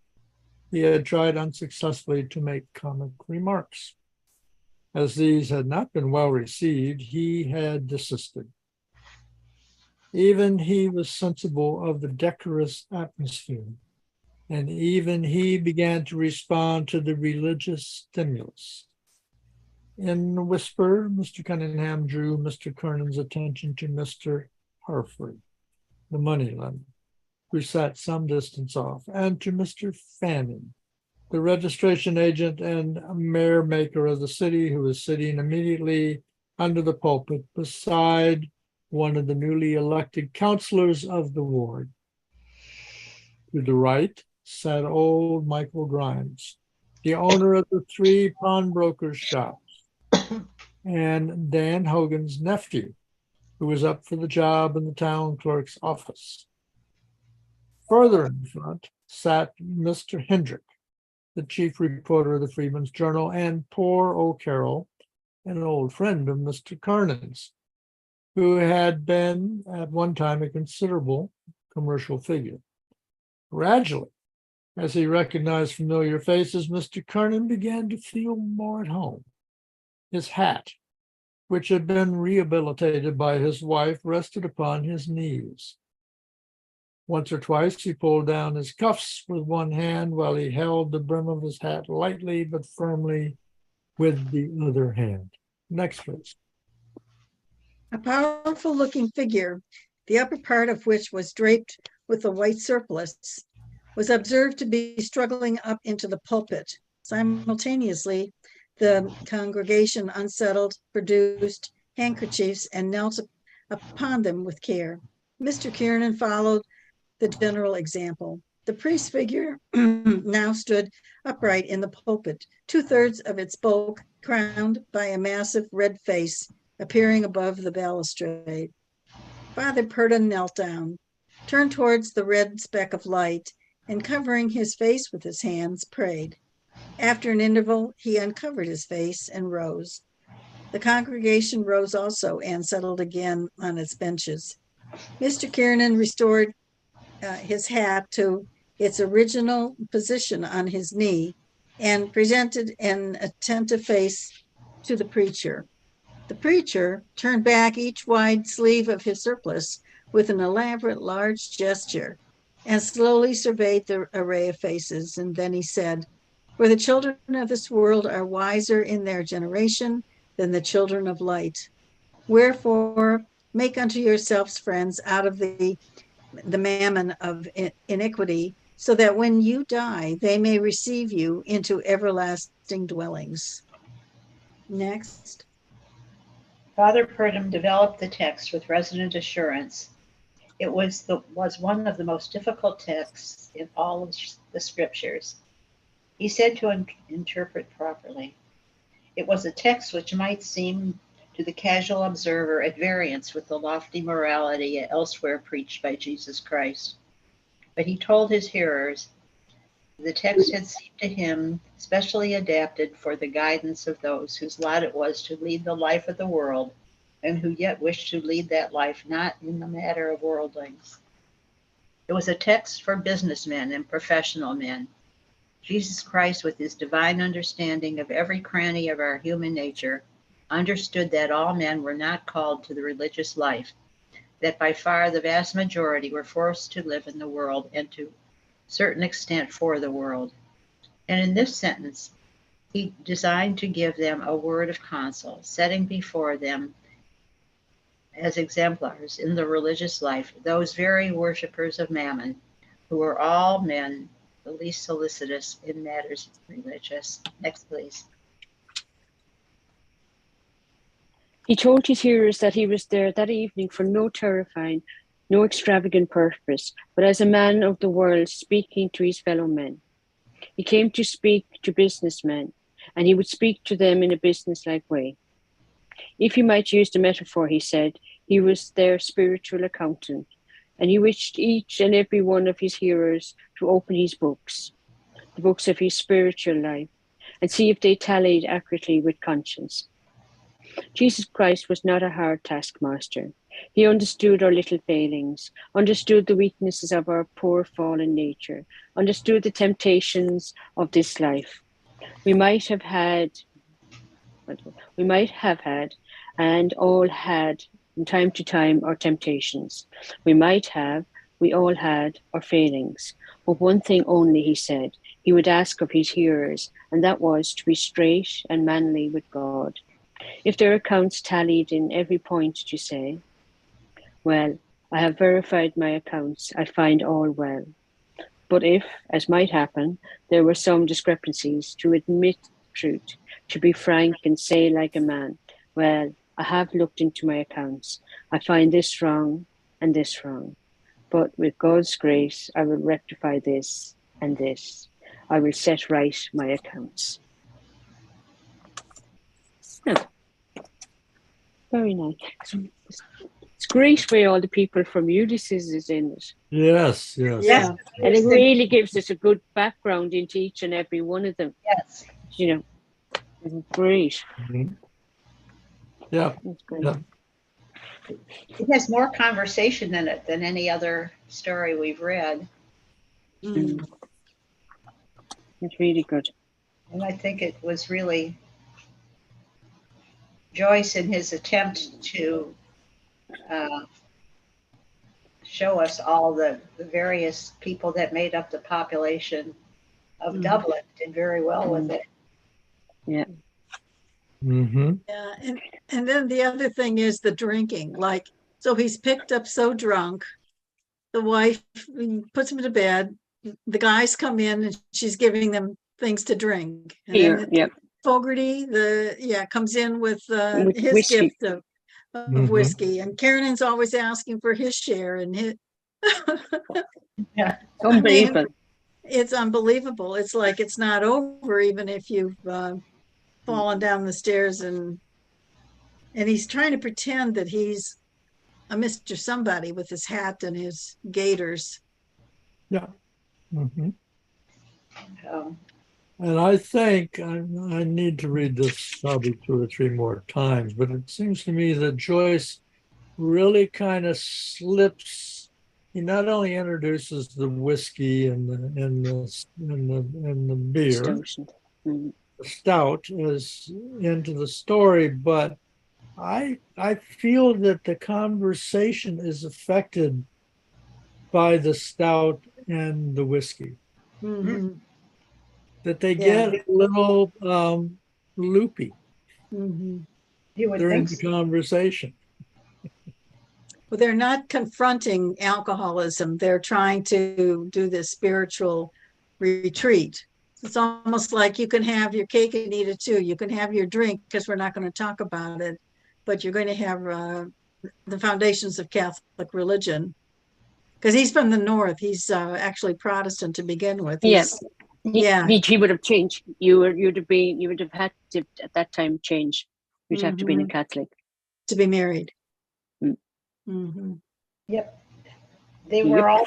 he had tried unsuccessfully to make comic remarks. As these had not been well received, he had desisted. Even he was sensible of the decorous atmosphere, and even he began to respond to the religious stimulus. In a whisper, Mr. Cunningham drew Mr. Kernan's attention to Mr. Harford, the moneylender, who sat some distance off, and to Mr. Fanning, the registration agent and mayor maker of the city, who was sitting immediately under the pulpit beside one of the newly elected councilors of the ward. To the right sat old Michael Grimes, the owner of the 3 pawnbrokers' shops, and Dan Hogan's nephew, who was up for the job in the town clerk's office. Further in front sat Mr. Hendrick, the chief reporter of the Freeman's Journal, and poor O'Carroll, an old friend of Mr. Kernan's, who had been at one time a considerable commercial figure. Gradually, as he recognized familiar faces, Mr. Kernan began to feel more at home. His hat, which had been rehabilitated by his wife, rested upon his knees. Once or twice he pulled down his cuffs with one hand while he held the brim of his hat lightly but firmly with the other hand. Next, please. A powerful looking figure, the upper part of which was draped with the white surplice, was observed to be struggling up into the pulpit. Simultaneously, the congregation, unsettled, produced handkerchiefs and knelt upon them with care. Mr. Kiernan followed the general example. The priest figure now stood upright in the pulpit, 2/3 of its bulk crowned by a massive red face appearing above the balustrade. Father Purdon knelt down, turned towards the red speck of light, and covering his face with his hands, prayed. After an interval, he uncovered his face and rose. The congregation rose also and settled again on its benches. Mr. Kiernan restored his hat to its original position on his knee and presented an attentive face to the preacher. The preacher turned back each wide sleeve of his surplice with an elaborate large gesture and slowly surveyed the array of faces. And then he said, "For the children of this world are wiser in their generation than the children of light. Wherefore, make unto yourselves friends out of the mammon of iniquity, so that when you die, they may receive you into everlasting dwellings." Next. Father Purdom developed the text with resonant assurance. It was one of the most difficult texts in all of the scriptures. He said to interpret properly. It was a text which might seem to the casual observer at variance with the lofty morality elsewhere preached by Jesus Christ. But he told his hearers the text had seemed to him specially adapted for the guidance of those whose lot it was to lead the life of the world, and who yet wished to lead that life not in the matter of worldlings. It was a text for businessmen and professional men. Jesus Christ, with his divine understanding of every cranny of our human nature, understood that all men were not called to the religious life, that by far the vast majority were forced to live in the world and to a certain extent for the world. And in this sentence, he designed to give them a word of counsel, setting before them as exemplars in the religious life those very worshippers of mammon, who were all men, the least solicitous in matters religious. Next, please. He told his hearers that he was there that evening for no terrifying, no extravagant purpose, but as a man of the world speaking to his fellow men. He came to speak to businessmen, and he would speak to them in a businesslike way. If he might use the metaphor, he said, he was their spiritual accountant, and he wished each and every one of his hearers to open his books, the books of his spiritual life, and see if they tallied accurately with conscience. Jesus Christ was not a hard taskmaster. He understood our little failings, understood the weaknesses of our poor fallen nature, understood the temptations of this life. We might have had, and all had, from time to time, our temptations. We all had our failings. But one thing only, he said, he would ask of his hearers, and that was to be straight and manly with God. If their accounts tallied in every point to say, well, I have verified my accounts, I find all well. But if, as might happen, there were some discrepancies, to admit truth, to be frank and say like a man, well, I have looked into my accounts, I find this wrong and this wrong. But with God's grace, I will rectify this and this. I will set right my accounts. Oh, very nice. It's great where all the people from Ulysses is in it. Yes, yes. Yeah. And it really gives us a good background into each and every one of them. Yes. You know, it's great. Mhm. Yeah, It's great. yeah. It has more conversation in it than any other story we've read. Mm. It's really good. And I think it was really Joyce in his attempt to show us all the various people that made up the population of Dublin did very well with it. Yeah. Mm-hmm. Yeah, and then the other thing is the drinking. Like, so he's picked up so drunk the wife puts him to bed. The guys come in and she's giving them things to drink. And Here, then yeah. Fogarty, comes in with With his whiskey. gift of Mhm. whiskey, and Kiernan's always asking for his share, and Yeah. Unbelievable. it's unbelievable. It's like it's not over, even if you've fallen down the stairs, and he's trying to pretend that he's a Mr. Somebody with his hat and his gaiters. Yeah. Mhm. Um, And I think I need to read this probably 2 or 3 more times, but it seems to me that Joyce really kind of slips. He not only introduces the whiskey and the beer, Stout. Mm. the stout is into the story, but I feel that the conversation is affected by the stout and the whiskey. Mhm, That they Yeah. get a little loopy mhm. You would during think the so. conversation. Well, they're not confronting alcoholism. They're trying to do this spiritual retreat. It's almost like you can have your cake and eat it too. You can have your drink because we're not going to talk about it, but you're going to have the foundations of Catholic religion. Because he's from the north. He's actually Protestant to begin with. Yeah. Yeah. He would have changed. You would have had to at that time change. You'd have to be a Mhm. Catholic. To be married. Mm. Mhm. Yep. They Yep. were all,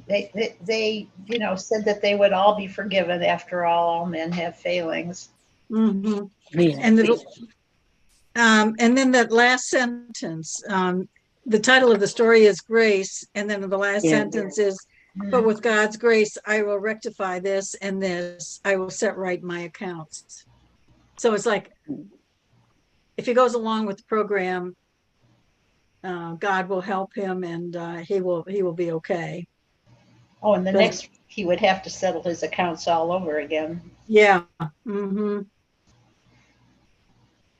they said that they would all be forgiven. After all men have failings. Mhm. Yeah. And then that last sentence, the title of the story is Grace, and then the last Yeah. sentence is, but with God's grace, I will rectify this and this. I will set right my accounts. So it's like, if he goes along with the program, God will help him, and he will be okay. Oh, and the But- next he would have to settle his accounts all over again. Yeah. Mm-hmm.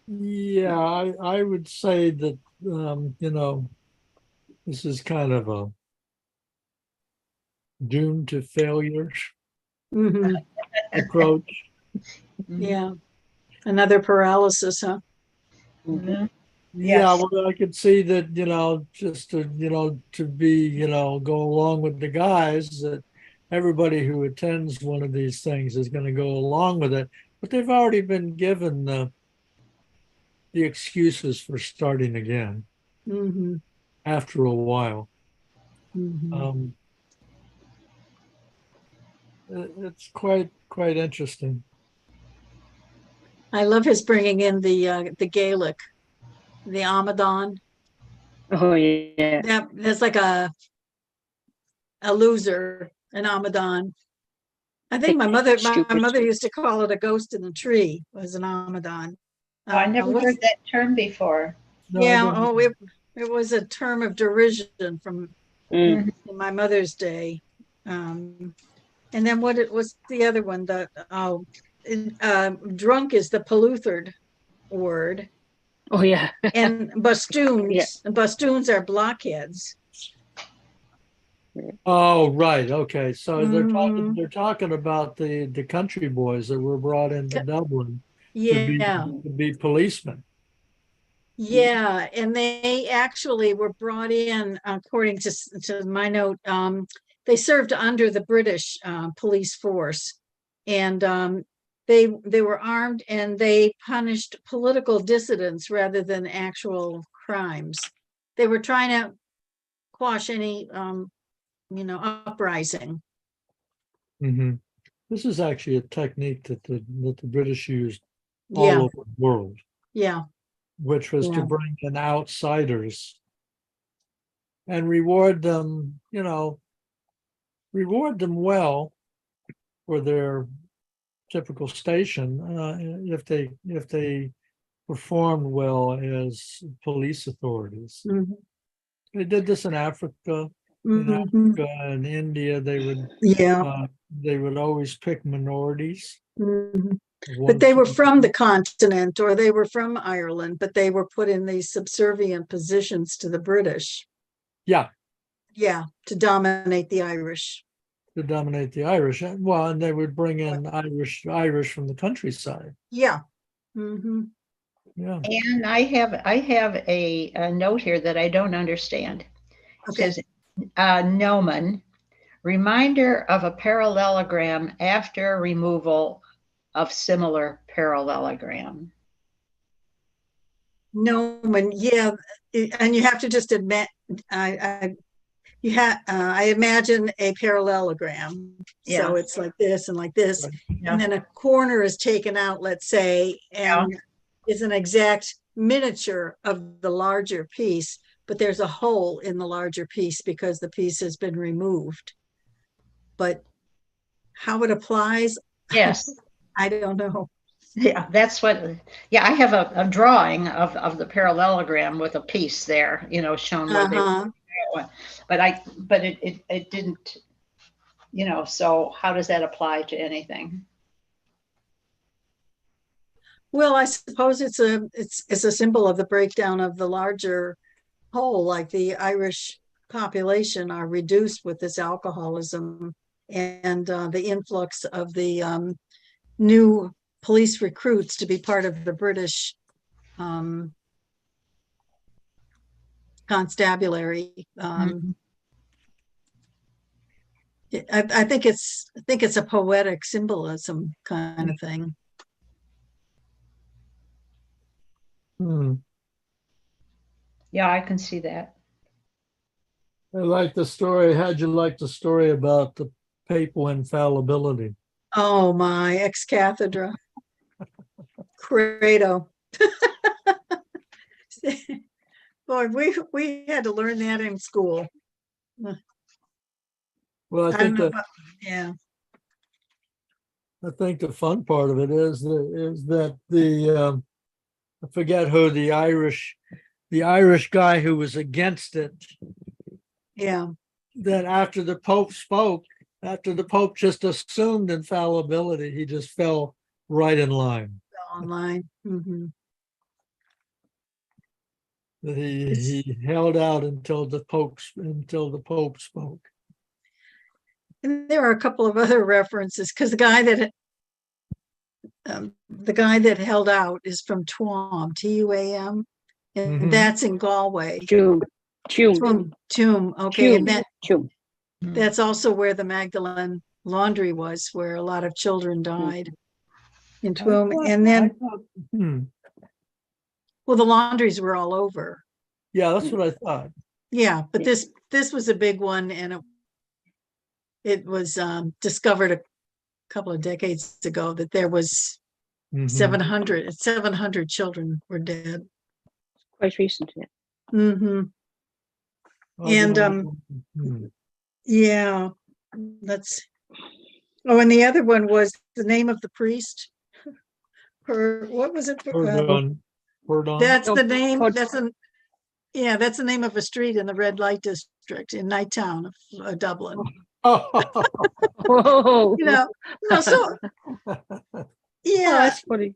Yeah, I would say that this is kind of a doomed to failure Mm-hmm. approach. Yeah. Another paralysis, huh? Mhm. Yeah, Yes. well, I could see that, just to be, go along with the guys, that everybody who attends one of these things is going to go along with it. But they've already been given the excuses for starting again Mm-hmm. after a while. Mm-hmm. Um, it's quite interesting. I love his bringing in the Gaelic, the Amadon. Oh yeah. That's like a loser, an Amadon. I think my mother Stupid. used to call it a ghost in the tree, was an Amadon. Oh, I never heard that term before. No, I Yeah, didn't. it was a term of derision from Mm. in my mother's day. And then what it was the other one, drunk is the polluthered word. Oh yeah. And bastoons are blockheads. Oh, right. Okay. So Mhm. they're talking about the country boys that were brought into Dublin Yeah. to be policemen. Yeah, and they actually were brought in, according to my note, they served under the British police force, and they were armed and they punished political dissidents rather than actual crimes. They were trying to quash any uprising. Hmm. This is actually a technique that the British used all Yeah, over the world, yeah, which was to Yeah. bring in outsiders and reward them well for their typical station if they performed well as police authorities. Mhm. They did this in Africa. In Mhm. Africa and India, Yeah. they would always pick minorities. Mhm. of But one they were sort. from the continent, or they were from Ireland, but they were put in these subservient positions to the British. Yeah, Yeah, to dominate the Irish. to dominate the Irish. And well, and they would bring in Irish from the countryside. Yeah. Hmm. Yeah. And I have a note here that I don't understand. It Okay. says, Gnomon, reminder of a parallelogram after removal of similar parallelogram. No, and yeah, and you have to just admit, I imagine a parallelogram. So Yeah. it's like this and like this, Right. Yeah. and then a corner is taken out, let's say, and is an exact miniature of the larger piece, but there's a hole in the larger piece because the piece has been removed. But how it applies, Yes. I don't know. Yeah, that's what, yeah, I have a drawing of the parallelogram with a piece there, shown where they Uh-huh. went. But it didn't, so how does that apply to anything? Well, I suppose it's a symbol of the breakdown of the larger whole, like the Irish population are reduced with this alcoholism and the influx of the new police recruits to be part of the British constabulary. I think it's a poetic symbolism kind of thing. Hmm. Yeah, I can see that. I like the story. How'd you like the story about the papal infallibility? Oh my, ex cathedra. Credo. Boy, we had to learn that in school. Well, I don't know about- yeah. I think the fun part of it is that the I forget who the Irish guy who was against it, Yeah. that after the Pope spoke, after the Pope just assumed infallibility, he just fell right in line. Online. Hmm. That he held out until the Pope spoke. And there are a couple of other references because the guy that held out is from Tuam, Tuam, and Mhm. that's in Galway. Tuam. Tuam. Okay, and Tuam. that's also where the Magdalene laundry was, where a lot of children died in Tuam. And then, well, the laundries were all over. Yeah, that's what I thought. Yeah, but this was a big one, and it was discovered a couple of decades ago that there was Mhm. 700 children were dead. Quite recently. Hmm. I And don't know. yeah, that's. Oh, and the other one was the name of the priest. What was it? Pardon. That's Oh, the name. Port- That's the name of a street in the red light district in Nighttown of Dublin. Oh, So yeah, that's funny.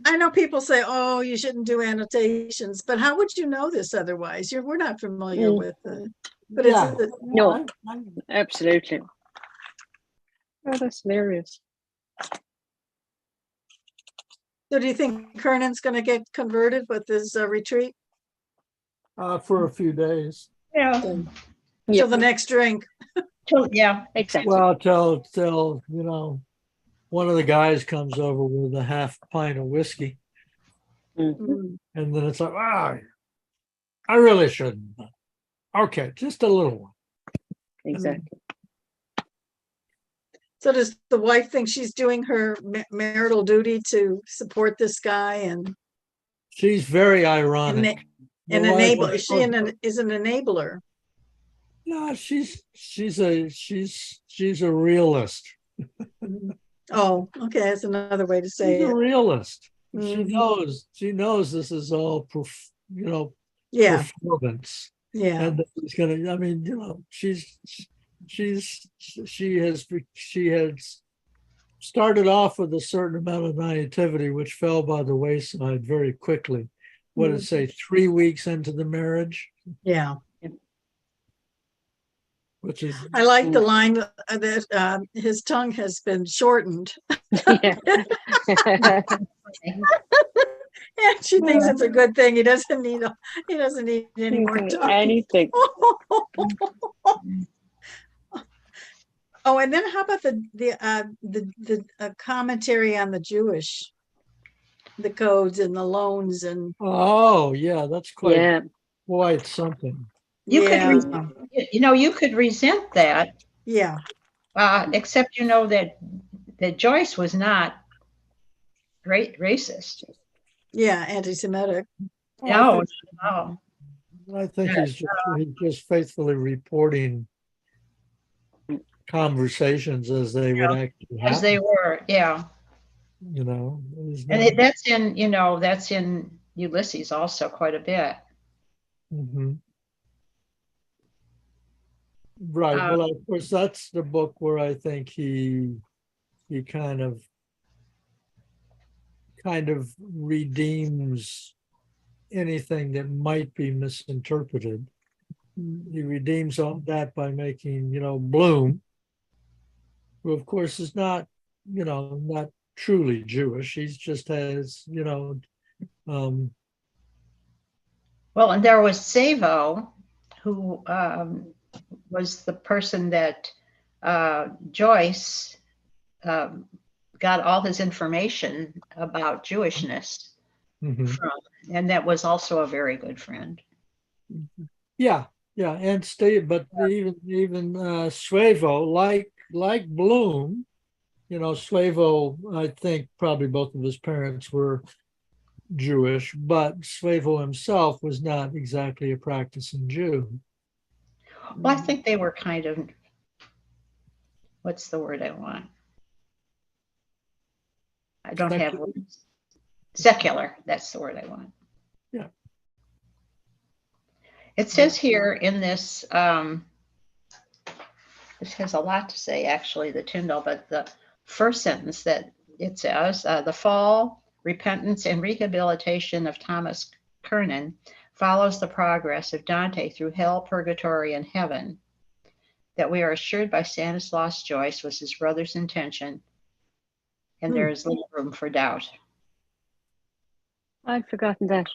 I know people say, "Oh, you shouldn't do annotations," but how would you know this otherwise? We're not familiar with it. But Yeah. No. Absolutely. Oh, that's hilarious. So do you think Kernan's going to get converted with his retreat? For a few days. Yeah. Till the next drink. Yeah. Exactly. Well, till one of the guys comes over with a half pint of whiskey, Mm. and then it's like, I really shouldn't. Okay, just a little one. Exactly. So does the wife think she's doing her marital duty to support this guy and She's very ironic. The wife enable? is- Is she is an enabler? No, she's a realist. Oh, okay, that's another way to say She's a it. realist. Mhm. She knows this is all Yeah, performance. yeah. And he's gonna, I mean, she has started off with a certain amount of naivety, which fell by the wayside very quickly. What did it say? 3 weeks into the marriage? Yeah. which is I like the line that his tongue has been shortened. Yeah. And she thinks it's a good thing. He doesn't need any more time. Anything. Oh, and then how about the commentary on the Jewish, the codes and the loans and oh yeah, that's Yeah. quite something. You yeah, could, you could resent that, yeah, except that Joyce was not racist. yeah, anti-Semitic. No, no. I think he's just faithfully reporting conversations as they would actually As they happen. were, yeah. You know, he's And not- that's in Ulysses also quite a bit. Mhm. Right. Um, Well, of course, that's the book where I think he kind of redeems anything that might be misinterpreted. He redeems all that by making, Bloom, who of course is not, not truly Jewish. He's just has, um, Well, and there was Savo, who was the person that Joyce got all his information about Jewishness mhm. from, and that was also a very good friend. Yeah, and but even Suevo, like Bloom, Suevo, I think probably both of his parents were Jewish, but Suevo himself was not exactly a practicing Jew. Well, I think they were kind of, what's the word I want? I don't have Secular. words. Secular, that's the word I want. Yeah. It says here in this, this has a lot to say, actually, the Tyndall, but the first sentence that it says, the fall, repentance, and rehabilitation of Thomas Kernan follows the progress of Dante through hell, purgatory, and heaven. That we are assured by Stanislaus Joyce was his brother's intention, and there is little room for doubt. I'd forgotten that.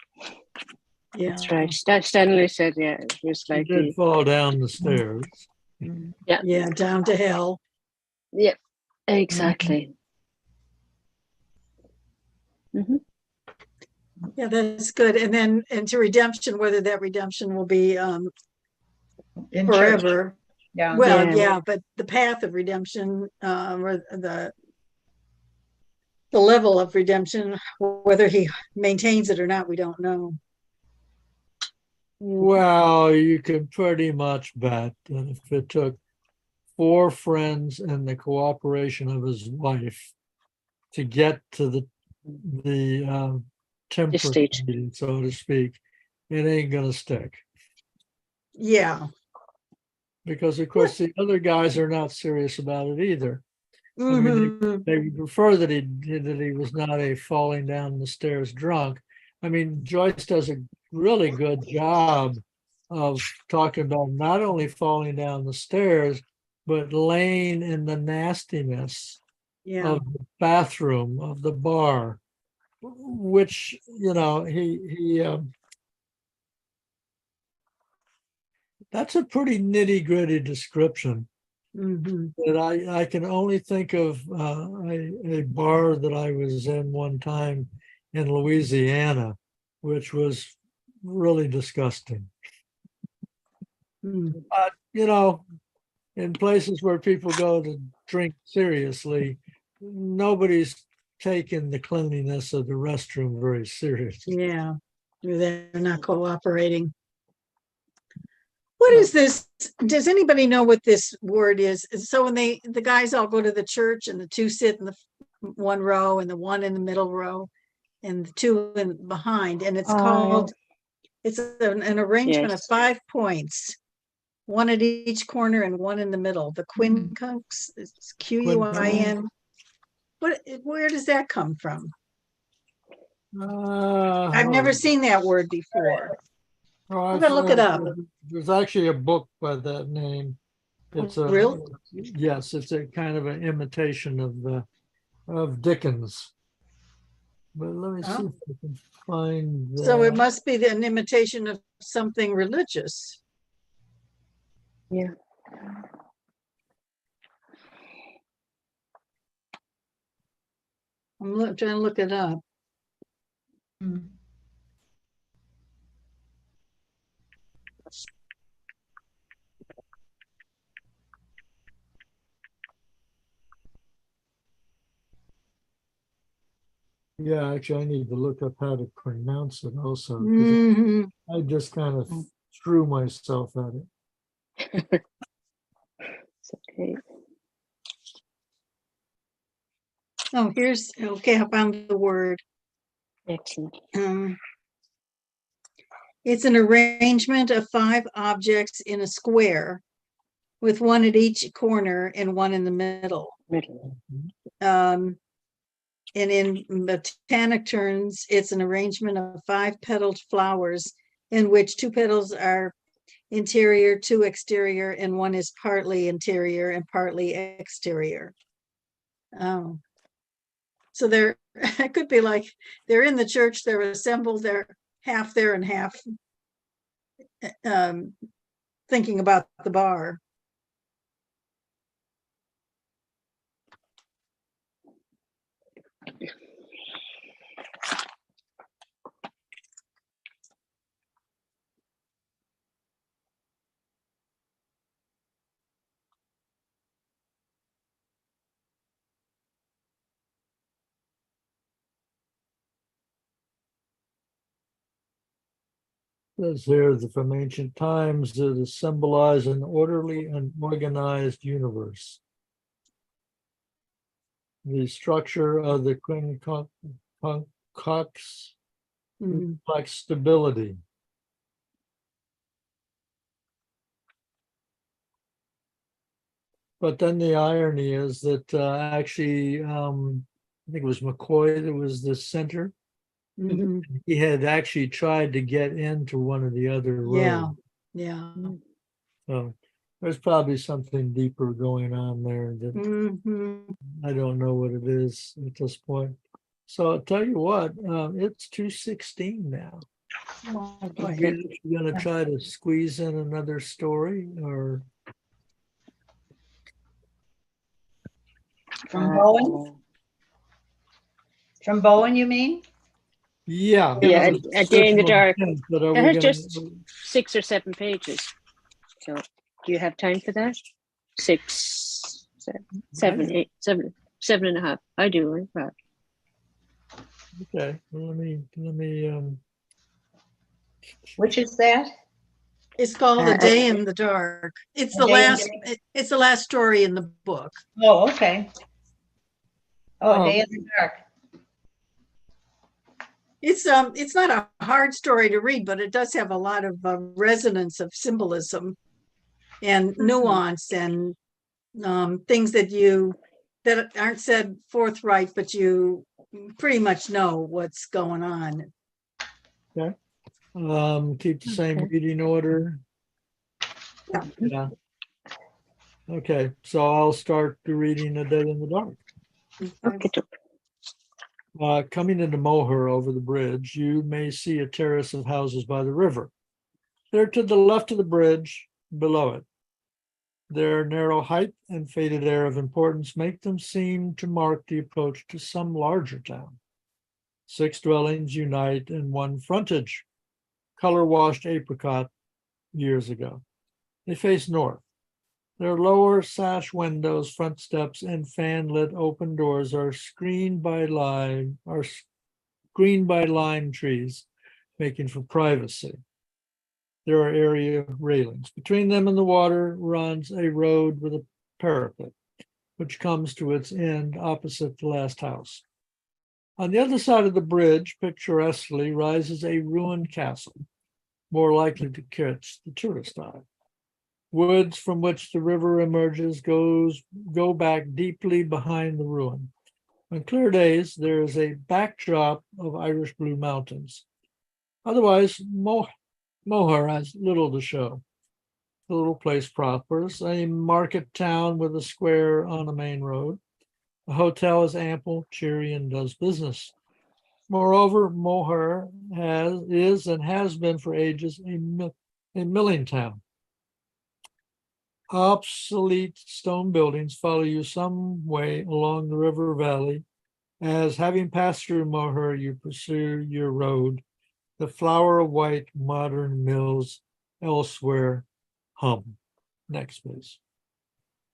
Yeah, That's right. Stanley said, yeah, it was He like did fall down the stairs. yeah, down to hell. yeah, exactly. Mm-hmm. Yeah, that's good. And then into redemption, whether that redemption will be In church, forever. yeah. Well, Yeah. yeah, but the path of redemption, or the level of redemption, whether he maintains it or not, we don't know. Well, you can pretty much bet that if it took 4 friends and the cooperation of his wife to get to the temperate stage. meeting, so to speak, it ain't gonna stick. Yeah. Because of course the other guys are not serious about it either. I mean, Mhm. they would prefer that he was not a falling down the stairs drunk. I mean, Joyce does a really good job of talking about not only falling down the stairs, but laying in the nastiness Yeah. of the bathroom of the bar, which he that's a pretty nitty gritty description. Mhm. That I can only think of a bar that I was in one time in Louisiana, which was really disgusting. Mm. But in places where people go to drink seriously, nobody's taking the cleanliness of the restroom very seriously. Yeah. They're not cooperating. What is this? Does anybody know what this word is? So when the guys all go to the church and the 2 sit in the one row and the 1 in the middle row and the 2 in behind, and it's called, it's an arrangement of Yes. 5 points, 1 at each corner and 1 in the middle. The quincunx, it's Quin. Where does that come from? I've never seen that word before. I'm gonna look it up. There's actually a book by that name. It's a, Really? yes, it's a kind of an imitation of Dickens. But let me see Oh. if I can find So it that. must be an imitation of something religious. Yeah. Trying to look it up. Hmm. Yeah, actually, I need to look up how to pronounce it also, because Mhm. I just kind of threw myself at it. It's okay. Oh, here's, okay, I found the word. Excellent. It's an arrangement of 5 objects in a square with one at each corner and one in the middle. Middle. And in botanic terms, it's an arrangement of 5 petaled flowers in which 2 petals are interior, 2 exterior, and 1 is partly interior and partly exterior. Oh. So they're, it could be like they're in the church, they're assembled, they're half there and half thinking about the bar. Says here that from ancient times, it is symbolized an orderly and organized universe. The structure of the quincunx Mhm. reflects stability. But then the irony is that actually, I think it was McCoy that was the center. Mhm. He had actually tried to get into one of the other Yeah, roads. yeah. So there's probably something deeper going on there that Mhm. I don't know what it is at this point. So I'll tell you what, it's 2:16 now. Oh, Are boy. we gonna try to squeeze in another story or? From Bowen? From Bowen, you mean? Yeah. Yeah, A Day in the Dark. But are That we has gonna? just 6 or 7 pages. So do you have time for that? 6, 7, 8, 7, 7.5. I do. Right. Okay, well, let me, Which is that? It's called A Uh, Day in the Dark. It's A the Day in last, it's the last story in the book. Oh, okay. Oh, A Oh. Day in the Dark. It's not a hard story to read, but it does have a lot of resonance of symbolism and nuance and things that aren't said forthright, but you pretty much know what's going on. keep the same Okay. reading order. Yeah. Yeah. Okay, so I'll start the reading A Day in the Dark. Okay. Coming into Moher over the bridge, you may see a terrace of houses by the river. They're to the left of the bridge, below it. Their narrow height and faded air of importance make them seem to mark the approach to some larger town. 6 dwellings unite in one frontage, color-washed apricot years ago. They face north. Their lower sash windows, front steps, and fan-lit open doors are screened by lime trees, making for privacy. There are area railings. Between them and the water runs a road with a parapet, which comes to its end opposite the last house. On the other side of the bridge, picturesquely, rises a ruined castle, more likely to catch the tourist eye. Woods from which the river emerges go back deeply behind the ruin. On clear days, there is a backdrop of Irish Blue Mountains. Otherwise, Moher has little to show. The little place prospers, a market town with a square on a main road. The hotel is ample, cheery, and does business. Moreover, Moher is and has been for ages a milling town. Obsolete stone buildings follow you some way along the river valley, as having passed through Moher, you pursue your road. The flower white modern mills elsewhere hum. Next, please.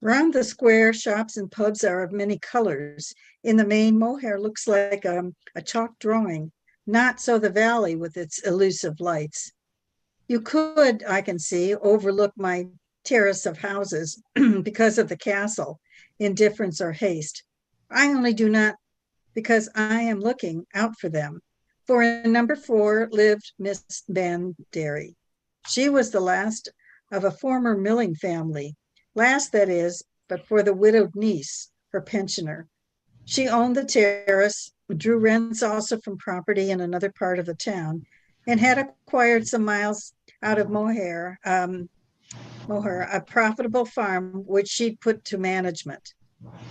Round the square, shops and pubs are of many colors. In the main, Moher looks like a chalk drawing, not so the valley with its elusive lights. You could, I can see, overlook my terrace of houses because of the castle, indifference or haste. I only do not because I am looking out for them. For in number 4 lived Miss Banbury. She was the last of a former milling family, last that is, but for the widowed niece, her pensioner. She owned the terrace, drew rents also from property in another part of the town, and had acquired some miles out of Moher, a profitable farm which she'd put to management.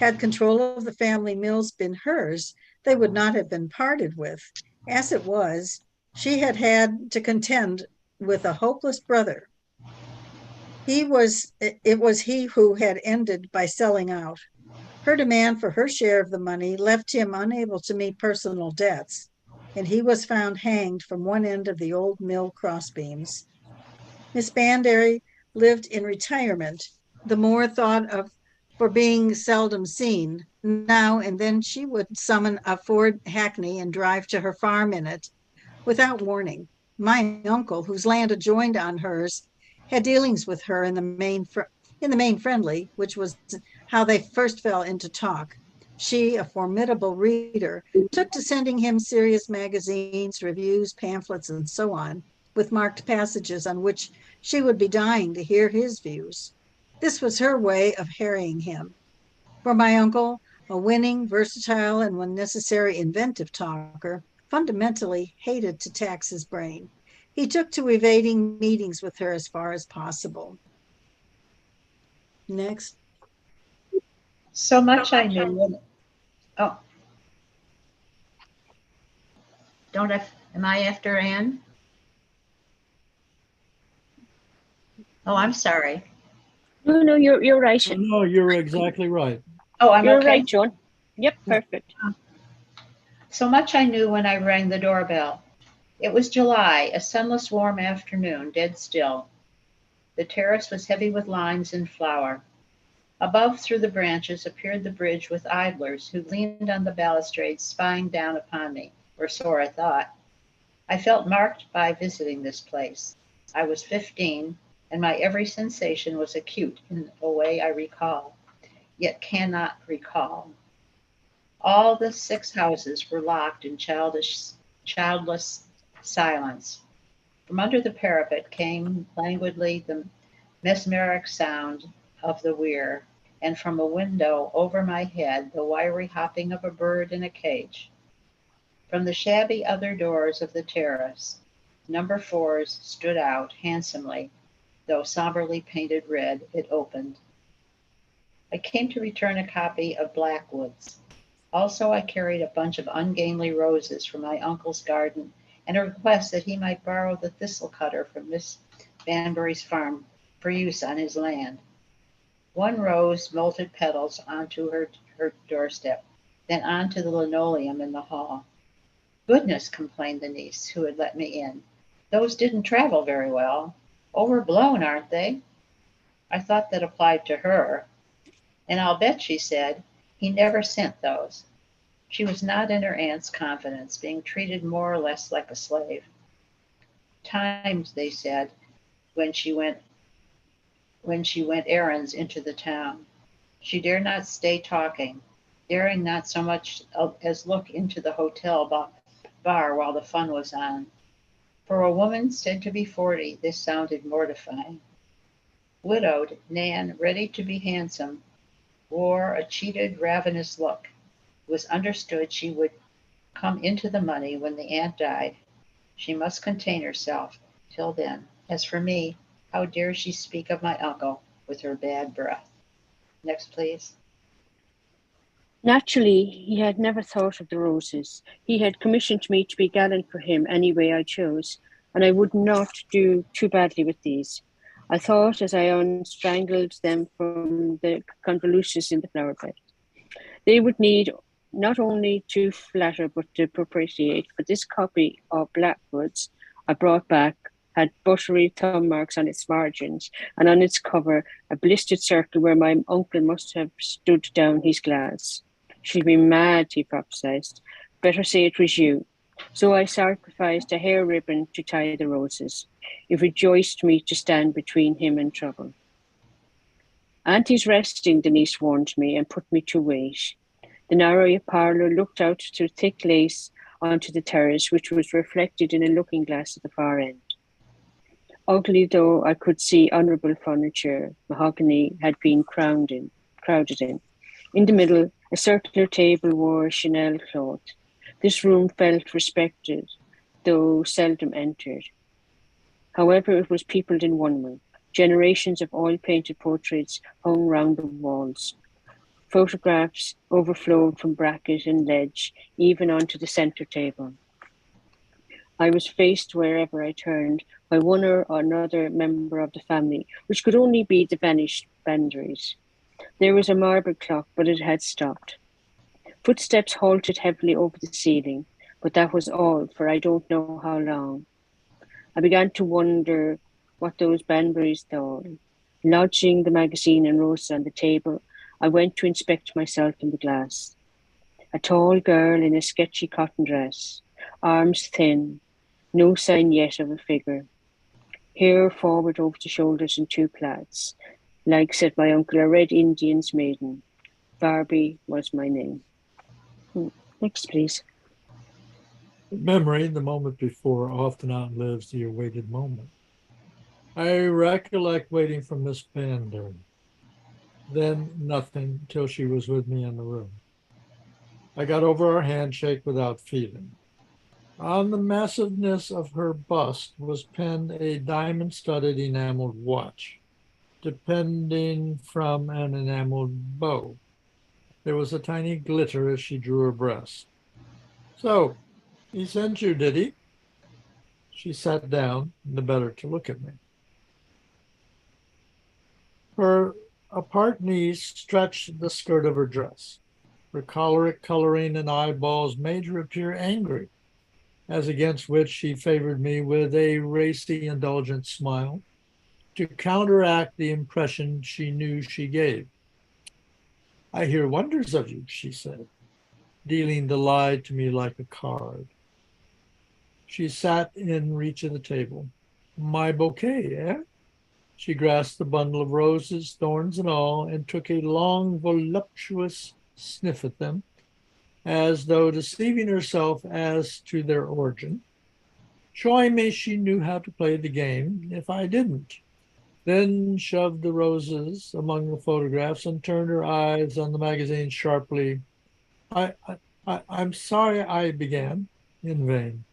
Had control of the family mills been hers, they would not have been parted with. As it was, she had had to contend with a hopeless brother. It was he who had ended by selling out. Her demand for her share of the money left him unable to meet personal debts, and he was found hanged from one end of the old mill crossbeams. Miss Banbury lived in retirement, the more thought of for being seldom seen. Now and then she would summon a Ford hackney and drive to her farm in it without warning. My uncle, whose land adjoined on hers, had dealings with her in the main friendly, which was how they first fell into talk. She, a formidable reader, took to sending him serious magazines, reviews, pamphlets, and so on, with marked passages on which she would be dying to hear his views. This was her way of harrying him. For my uncle, a winning, versatile, and when necessary, inventive talker, fundamentally hated to tax his brain. He took to evading meetings with her as far as possible. Next. So much I knew when, oh, am I after Anne? Oh, I'm sorry. No, you're right. No, you're exactly right. Oh, I'm You're okay. right, John. Yep, perfect. So much I knew when I rang the doorbell. It was July, a sunless warm afternoon, dead still. The terrace was heavy with limes in flower. Above, through the branches, appeared the bridge with idlers who leaned on the balustrades, spying down upon me, or so I thought. I felt marked by visiting this place. I was 15, and my every sensation was acute in a way I recall, yet cannot recall. All the 6 houses were locked in childless silence. From under the parapet came languidly the mesmeric sound of the weir, and from a window over my head the wiry hopping of a bird in a cage. From the shabby other doors of the terrace, number 4's stood out handsomely, though somberly painted red. It opened. I came to return a copy of Blackwoods. Also, I carried a bunch of ungainly roses from my uncle's garden and a request that he might borrow the thistle cutter from Miss Banbury's farm for use on his land. One rose molted petals onto her doorstep, then onto the linoleum in the hall. Goodness, complained the niece who had let me in. Those didn't travel very well. Overblown, aren't they? I thought that applied to her. And I'll bet, she said, he never sent those. She was not in her aunt's confidence, being treated more or less like a slave. Times, they said, when she went errands into the town. She dared not stay talking, daring not so much as look into the hotel bar while the fun was on. For a woman said to be 40, this sounded mortifying. Widowed, Nan, ready to be handsome, wore a cheated, ravenous look. It was understood she would come into the money when the aunt died. She must contain herself till then. As for me, How dare she speak of my uncle with her bad breath? Next, please. Naturally, he had never thought of the roses. He had commissioned me to be gallant for him any way I chose, and I would not do too badly with these. I thought as I unstrangled them from the convolutions in the flower bed. They would need not only to flatter but to propitiate, for this copy of Blackwood's I brought back had buttery thumb marks on its margins, and on its cover a blistered circle where my uncle must have stood down his glass. She'd be mad, he prophesied. Better say it was you. So I sacrificed a hair ribbon to tie the roses. It rejoiced me to stand between him and trouble. Auntie's resting, Denise warned me, and put me to wait. The narrow parlour looked out through thick lace onto the terrace, which was reflected in a looking glass at the far end. Ugly though I could see honourable furniture, mahogany had been crowded in. In the middle, a circular table wore Chanel cloth. This room felt respected, though seldom entered. However, it was peopled in wonder. Generations of oil-painted portraits hung round the walls. Photographs overflowed from bracket and ledge, even onto the centre table. I was faced wherever I turned by one or another member of the family, which could only be the vanished Bandarys. There was a marble clock, but it had stopped. Footsteps halted heavily over the ceiling, but that was all for I don't know how long. I began to wonder what those Bandarys thought. Lodging the magazine and roses on the table, I went to inspect myself in the glass. A tall girl in a sketchy cotton dress, arms thin, no sign yet of a figure. Hair forward over the shoulders in two plaids. Like, said my uncle, a Red Indian's maiden. Barbie was my name. Next, please. Memory, the moment before, often outlives the awaited moment. I recollect waiting for Miss Bander. Then nothing till she was with me in the room. I got over our handshake without feeling. On the massiveness of her bust was pinned a diamond-studded enameled watch, depending from an enameled bow. There was a tiny glitter as she drew her breast. So, he sent you, did he? She sat down, the better to look at me. Her apart knees stretched the skirt of her dress. Her choleric coloring and eyeballs made her appear angry, as against which she favored me with a racy, indulgent smile to counteract the impression she knew she gave. I hear wonders of you, she said, dealing the lie to me like a card. She sat in reach of the table. My bouquet, eh? She grasped the bundle of roses, thorns and all, and took a long, voluptuous sniff at them, as though deceiving herself as to their origin, showing me she knew how to play the game if I didn't. Then shoved the roses among the photographs and turned her eyes on the magazine sharply. I'm sorry, I began, in vain.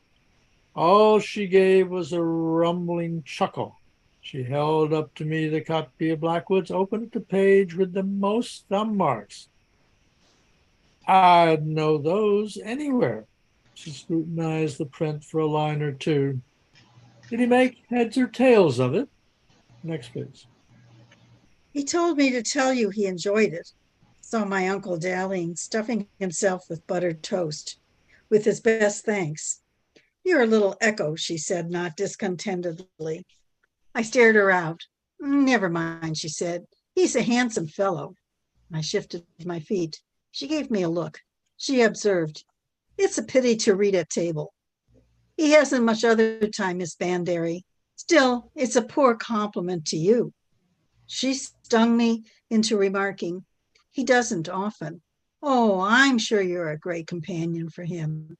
All she gave was a rumbling chuckle. She held up to me the copy of Blackwood's, opened at the page with the most thumb marks. I'd know those anywhere. She scrutinized the print for a line or two. Did he make heads or tails of it? Next, please. He told me to tell you he enjoyed it. Saw my uncle dallying, stuffing himself with buttered toast, with his best thanks. You're a little echo, she said, not discontentedly. I stared her out. Never mind, she said. He's a handsome fellow. I shifted my feet. She gave me a look. She observed, it's a pity to read at table. He hasn't much other time, Miss Bandary. Still, it's a poor compliment to you. She stung me into remarking, he doesn't often. Oh, I'm sure you're a great companion for him.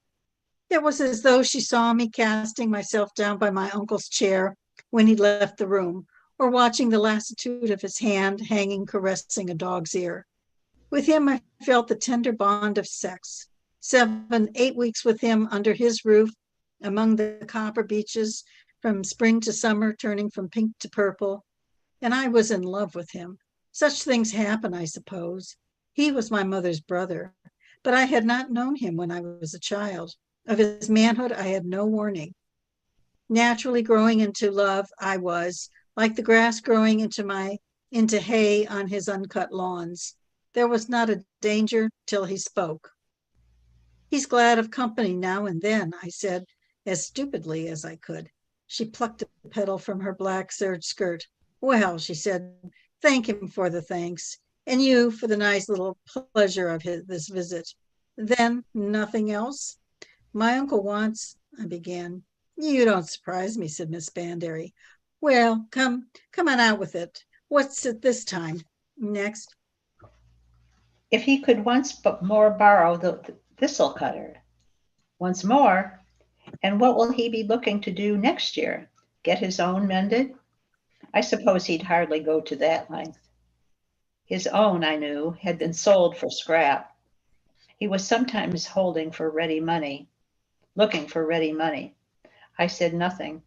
It was as though she saw me casting myself down by my uncle's chair when he left the room, or watching the lassitude of his hand hanging caressing a dog's ear. With him, I felt the tender bond of sex. 7, 8 weeks with him under his roof, among the copper beeches, from spring to summer, turning from pink to purple. And I was in love with him. Such things happen, I suppose. He was my mother's brother, but I had not known him when I was a child. Of his manhood, I had no warning. Naturally growing into love, I was, like the grass growing into hay on his uncut lawns. There was not a danger till he spoke. He's glad of company now and then, I said, as stupidly as I could. She plucked a petal from her black serge skirt. Well, she said, thank him for the thanks, and you for the nice little pleasure of this visit. Then nothing else? My uncle wants, I began. You don't surprise me, said Miss Banbury. Well, come on out with it. What's it this time? Next. If he could once more borrow the thistle cutter. Once more? And what will he be looking to do next year? Get his own mended? I suppose he'd hardly go to that length. His own, I knew, had been sold for scrap. He was sometimes looking for ready money. I said nothing.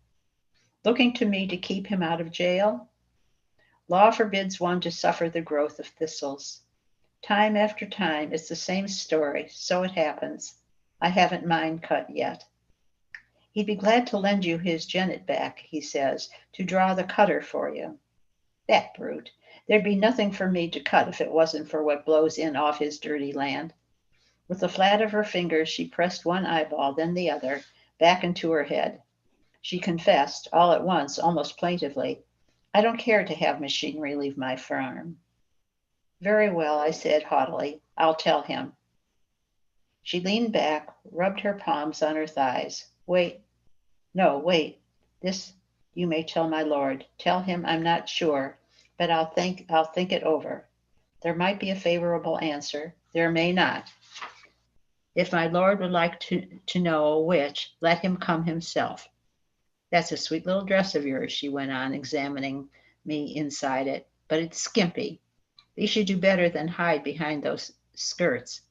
Looking to me to keep him out of jail? Law forbids one to suffer the growth of thistles. Time after time, it's the same story, so it happens. I haven't mine cut yet. He'd be glad to lend you his jennet back, he says, to draw the cutter for you. That brute. There'd be nothing for me to cut if it wasn't for what blows in off his dirty land. With the flat of her fingers, she pressed one eyeball, then the other, back into her head. She confessed, all at once, almost plaintively, I don't care to have machinery leave my farm. Very well, I said haughtily, I'll tell him. She leaned back, rubbed her palms on her thighs. Wait. This you may tell my lord. Tell him I'm not sure, but I'll think it over. There might be a favorable answer. There may not. If my lord would like to know which, let him come himself. That's a sweet little dress of yours, she went on, examining me inside it, but it's skimpy. You should do better than hide behind those skirts.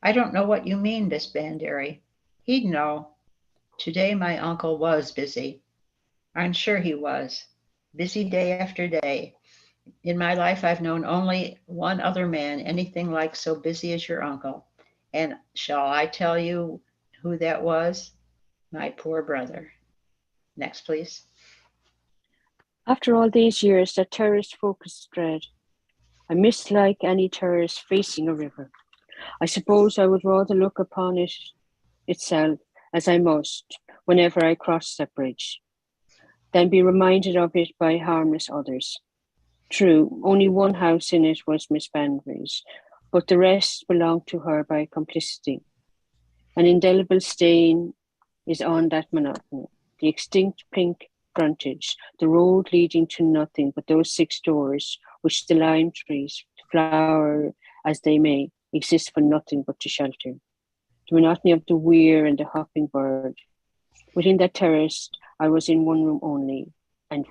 I don't know what you mean, Miss Banbury. He'd know. Today my uncle was busy. I'm sure he was. Busy day after day. In my life, I've known only one other man anything like so busy as your uncle. And shall I tell you who that was? My poor brother. Next, please. After all these years, that terrorist-focused dread, I mislike any terrorist facing a river. I suppose I would rather look upon it itself, as I must, whenever I cross that bridge, than be reminded of it by harmless others. True, only one house in it was Miss Banbury's, but the rest belonged to her by complicity. An indelible stain is on that monotony. The extinct pink frontage, the road leading to nothing but those 6 doors, which the lime trees, flower as they may, exist for nothing but to shelter. The monotony of the weir and the hopping bird. Within that terrace, I was in one room only, and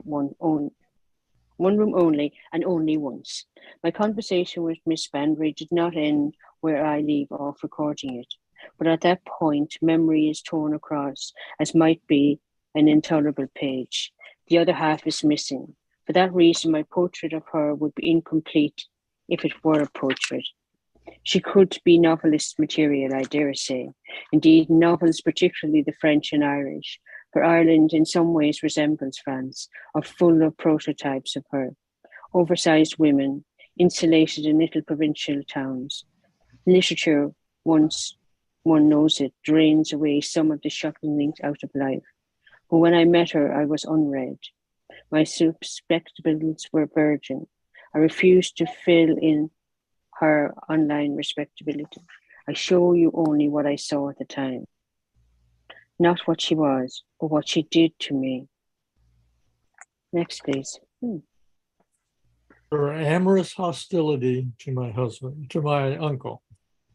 only once. My conversation with Miss Banbury did not end where I leave off recording it, but at that point, memory is torn across, as might be an intolerable page. The other half is missing. For that reason, my portrait of her would be incomplete if it were a portrait. She could be novelist material, I dare say. Indeed, novels, particularly the French and Irish, for Ireland in some ways resembles France, are full of prototypes of her. Oversized women, insulated in little provincial towns. Literature, once one knows it, drains away some of the shocking links out of life. But when I met her, I was unread. My spectacles were virgin. I refused to fill in her online respectability. I show you only what I saw at the time. Not what she was, but what she did to me. Next, please. Her amorous hostility to my husband, to my uncle,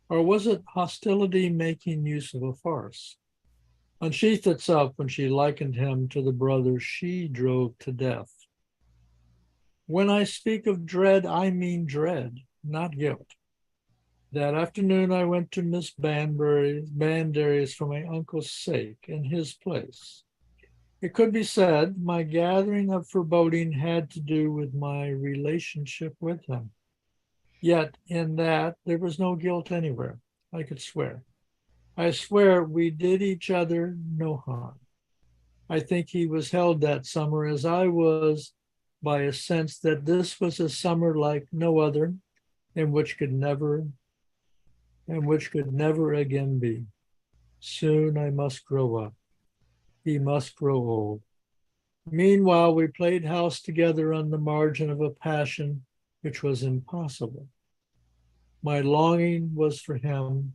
or was it hostility making use of a farce? Unsheathed itself when she likened him to the brother she drove to death. When I speak of dread, I mean dread, not guilt. That afternoon, I went to Miss Banbury's for my uncle's sake in his place. It could be said my gathering of foreboding had to do with my relationship with him. Yet in that there was no guilt anywhere. I could swear. I swear we did each other no harm. I think he was held that summer as I was by a sense that this was a summer like no other and which could never again be. Soon I must grow up. He must grow old. Meanwhile, we played house together on the margin of a passion which was impossible. My longing was for him,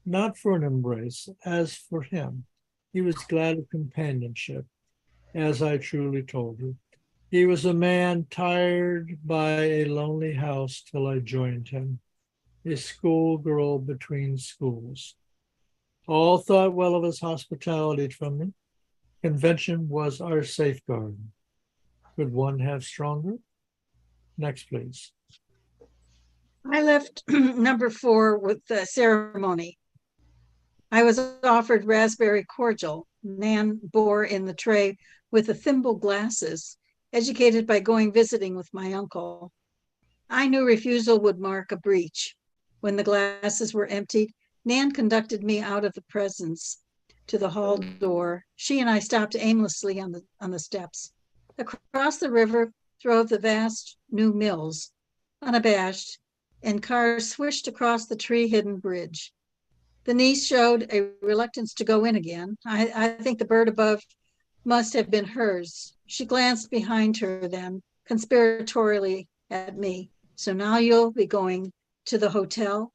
not for an embrace, as for him. He was glad of companionship, as I truly told you. He was a man tired by a lonely house till I joined him, a schoolgirl between schools. All thought well of his hospitality from me. Convention was our safeguard. Could one have stronger? Next, please. I left number 4 with the ceremony. I was offered raspberry cordial. Nan bore in the tray with the thimble glasses, educated by going visiting with my uncle. I knew refusal would mark a breach. When the glasses were emptied, Nan conducted me out of the presence to the hall door. She and I stopped aimlessly on the steps. Across the river drove the vast new mills, unabashed, and cars swished across the tree-hidden bridge. The niece showed a reluctance to go in again. I think the bird above must have been hers. She glanced behind her then, conspiratorially at me. So now you'll be going to the hotel?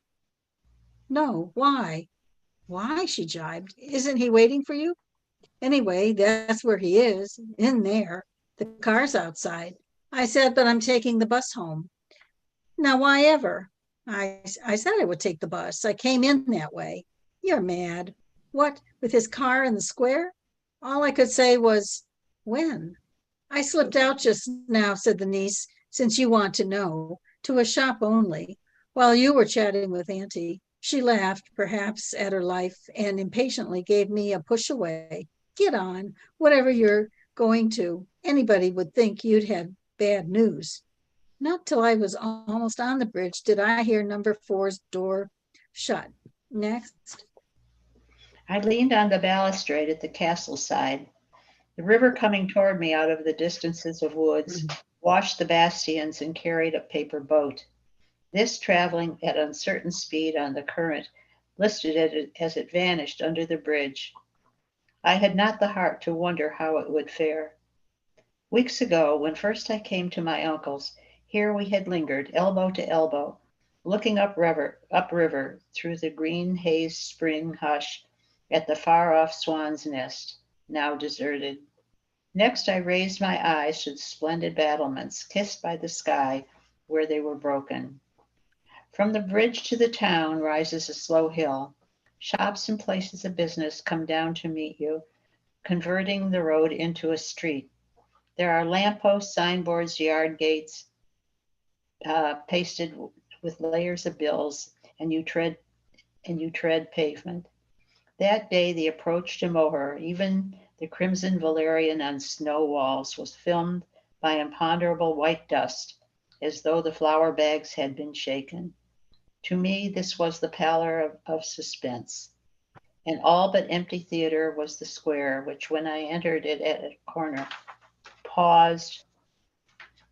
No, why? Why, she jibed. Isn't he waiting for you? Anyway, that's where he is, in there. The car's outside. I said, but I'm taking the bus home. Now, why ever? I said I would take the bus. I came in that way. You're mad. What, with his car in the square? All I could say was, when? I slipped out just now, said the niece, since you want to know, to a shop only, while you were chatting with Auntie. She laughed, perhaps, at her life, and impatiently gave me a push away. Get on, whatever you're going to. Anybody would think you'd had bad news. Not till I was almost on the bridge did I hear number 4's door shut. Next. I leaned on the balustrade at the castle side. The river coming toward me out of the distances of woods washed the bastions and carried a paper boat. This, traveling at uncertain speed on the current, listed it as it vanished under the bridge. I had not the heart to wonder how it would fare. Weeks ago, when first I came to my uncle's, here we had lingered, elbow to elbow, looking upriver through the green haze spring hush at the far-off Swan's Nest, now deserted. Next, I raised my eyes to the splendid battlements, kissed by the sky where they were broken. From the bridge to the town rises a slow hill. Shops and places of business come down to meet you, converting the road into a street. There are lampposts, signboards, yard gates, pasted with layers of bills, and you tread pavement. That day, the approach to Moher, even the crimson valerian on snow walls, was filmed by imponderable white dust, as though the flour bags had been shaken. To me, this was the pallor of suspense. An all but empty theater was the square, which, when I entered it at a corner, paused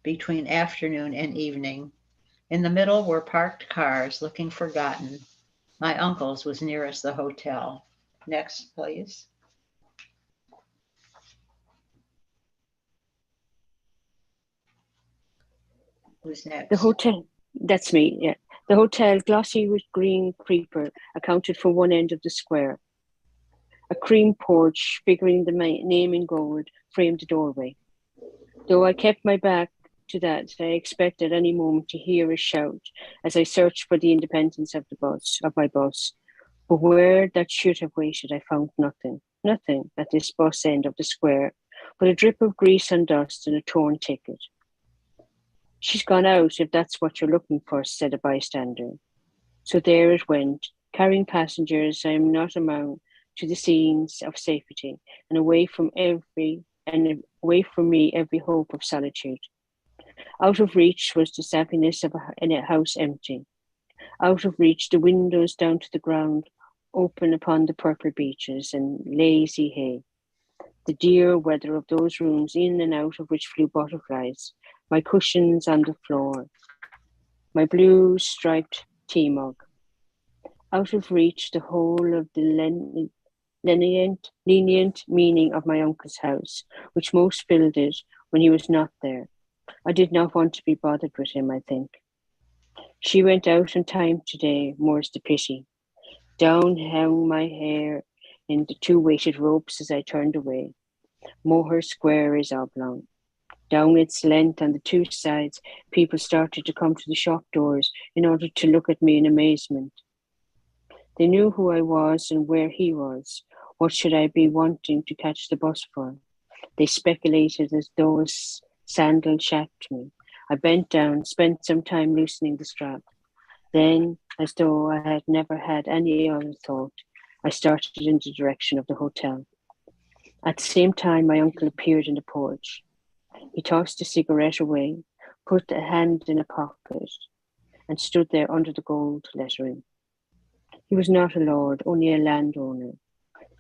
between afternoon and evening. In the middle were parked cars, looking forgotten. My uncle's was nearest the hotel. Next, please. Who's next? The hotel, that's me, yeah. The hotel, glossy with green creeper, accounted for one end of the square. A cream porch, figuring the name in gold, framed the doorway. Though I kept my back to that, I expected any moment to hear a shout as I searched for the independence of my bus. But where that should have waited, I found nothing at this bus end of the square, but a drip of grease and dust and a torn ticket. She's gone out, if that's what you're looking for, said a bystander. So there it went, carrying passengers I am not among, to the scenes of safety and away from every and away from me every hope of solitude. Out of reach was the sappiness of a house empty. Out of reach the windows down to the ground, open upon the purple beeches and lazy hay. The dear weather of those rooms in and out of which flew butterflies, my cushions on the floor, my blue striped tea mug. Out of reach the whole of the lenient meaning of my uncle's house, which most filled it when he was not there. I did not want to be bothered with him, I think. She went out in time today, more's the pity. Down hung my hair in the two weighted ropes as I turned away. Moher Square is oblong. Down its length on the two sides, people started to come to the shop doors in order to look at me in amazement. They knew who I was and where he was. What should I be wanting to catch the bus for? They speculated as though a sandal shacked me. I bent down, spent some time loosening the strap. Then, as though I had never had any other thought, I started in the direction of the hotel. At the same time, my uncle appeared in the porch. He tossed a cigarette away, put a hand in a pocket, and stood there under the gold lettering. He was not a lord, only a landowner.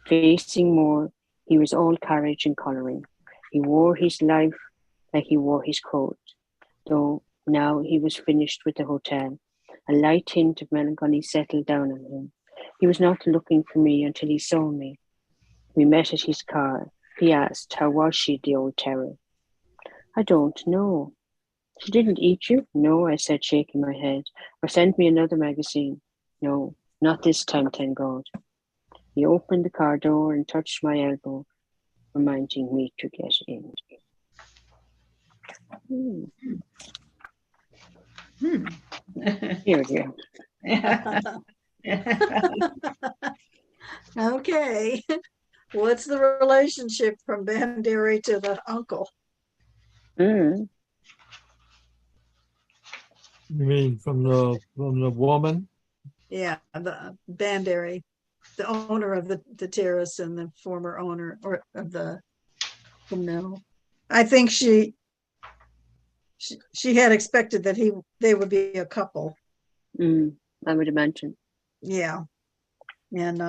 Facing more, he was all courage and colouring. He wore his life like he wore his coat, though now he was finished with the hotel. A light hint of melancholy settled down on him. He was not looking for me until he saw me. We met at his car. He asked, how was she, the old terror? I don't know. She didn't eat you? No, I said, shaking my head. Or send me another magazine? No, not this time, thank God. He opened the car door and touched my elbow, reminding me to get in. Here, dear. Okay. What's the relationship from Banderi to the uncle? You mean from the woman? Yeah, the Banderi, the owner of the terrace and the former owner or of the mill. I think she had expected that they would be a couple. I would imagine. Yeah. And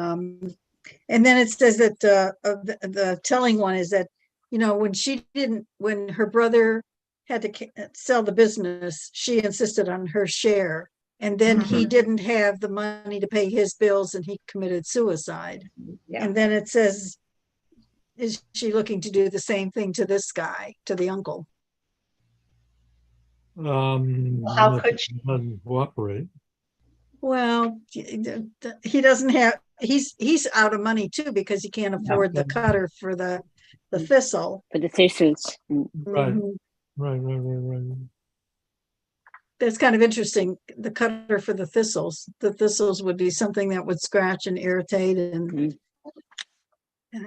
then it says that the telling one is that, when her brother had to sell the business, she insisted on her share. And then he didn't have the money to pay his bills and he committed suicide. Yeah. And then it says, is she looking to do the same thing to this guy, to the uncle? How could she? Doesn't cooperate. Well, he doesn't have, he's out of money too, because he can't afford the cutter for the thistle. For the thistles. Right. Mhm. Right. That's kind of interesting. The cutter for the thistles. The thistles would be something that would scratch and irritate and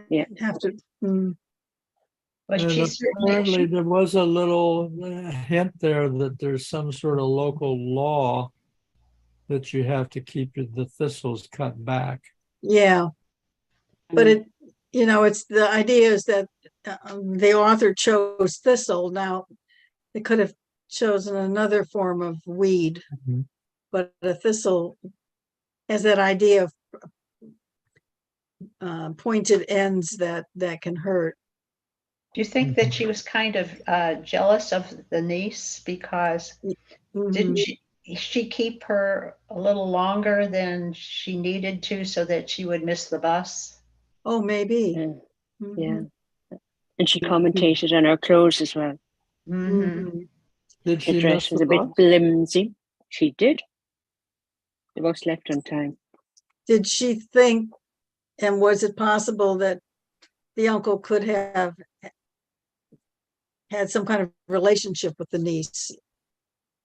Yeah. have to. But And she apparently certainly, there was a little hint there that there's some sort of local law that you have to keep the thistles cut back. Yeah, but it's the idea is that the author chose thistle. Now they could have chosen another form of weed, but a thistle has that idea of pointed ends that can hurt. do you think that she was kind of jealous of the niece because didn't she keep her a little longer than she needed to so that she would miss the bus? Oh, maybe. Yeah. And she commentated on her clothes as well. Did she The dress miss was the a bit bus? flimsy. She did. The bus left on time. Did she think, and was it possible that the uncle could have had some kind of relationship with the niece?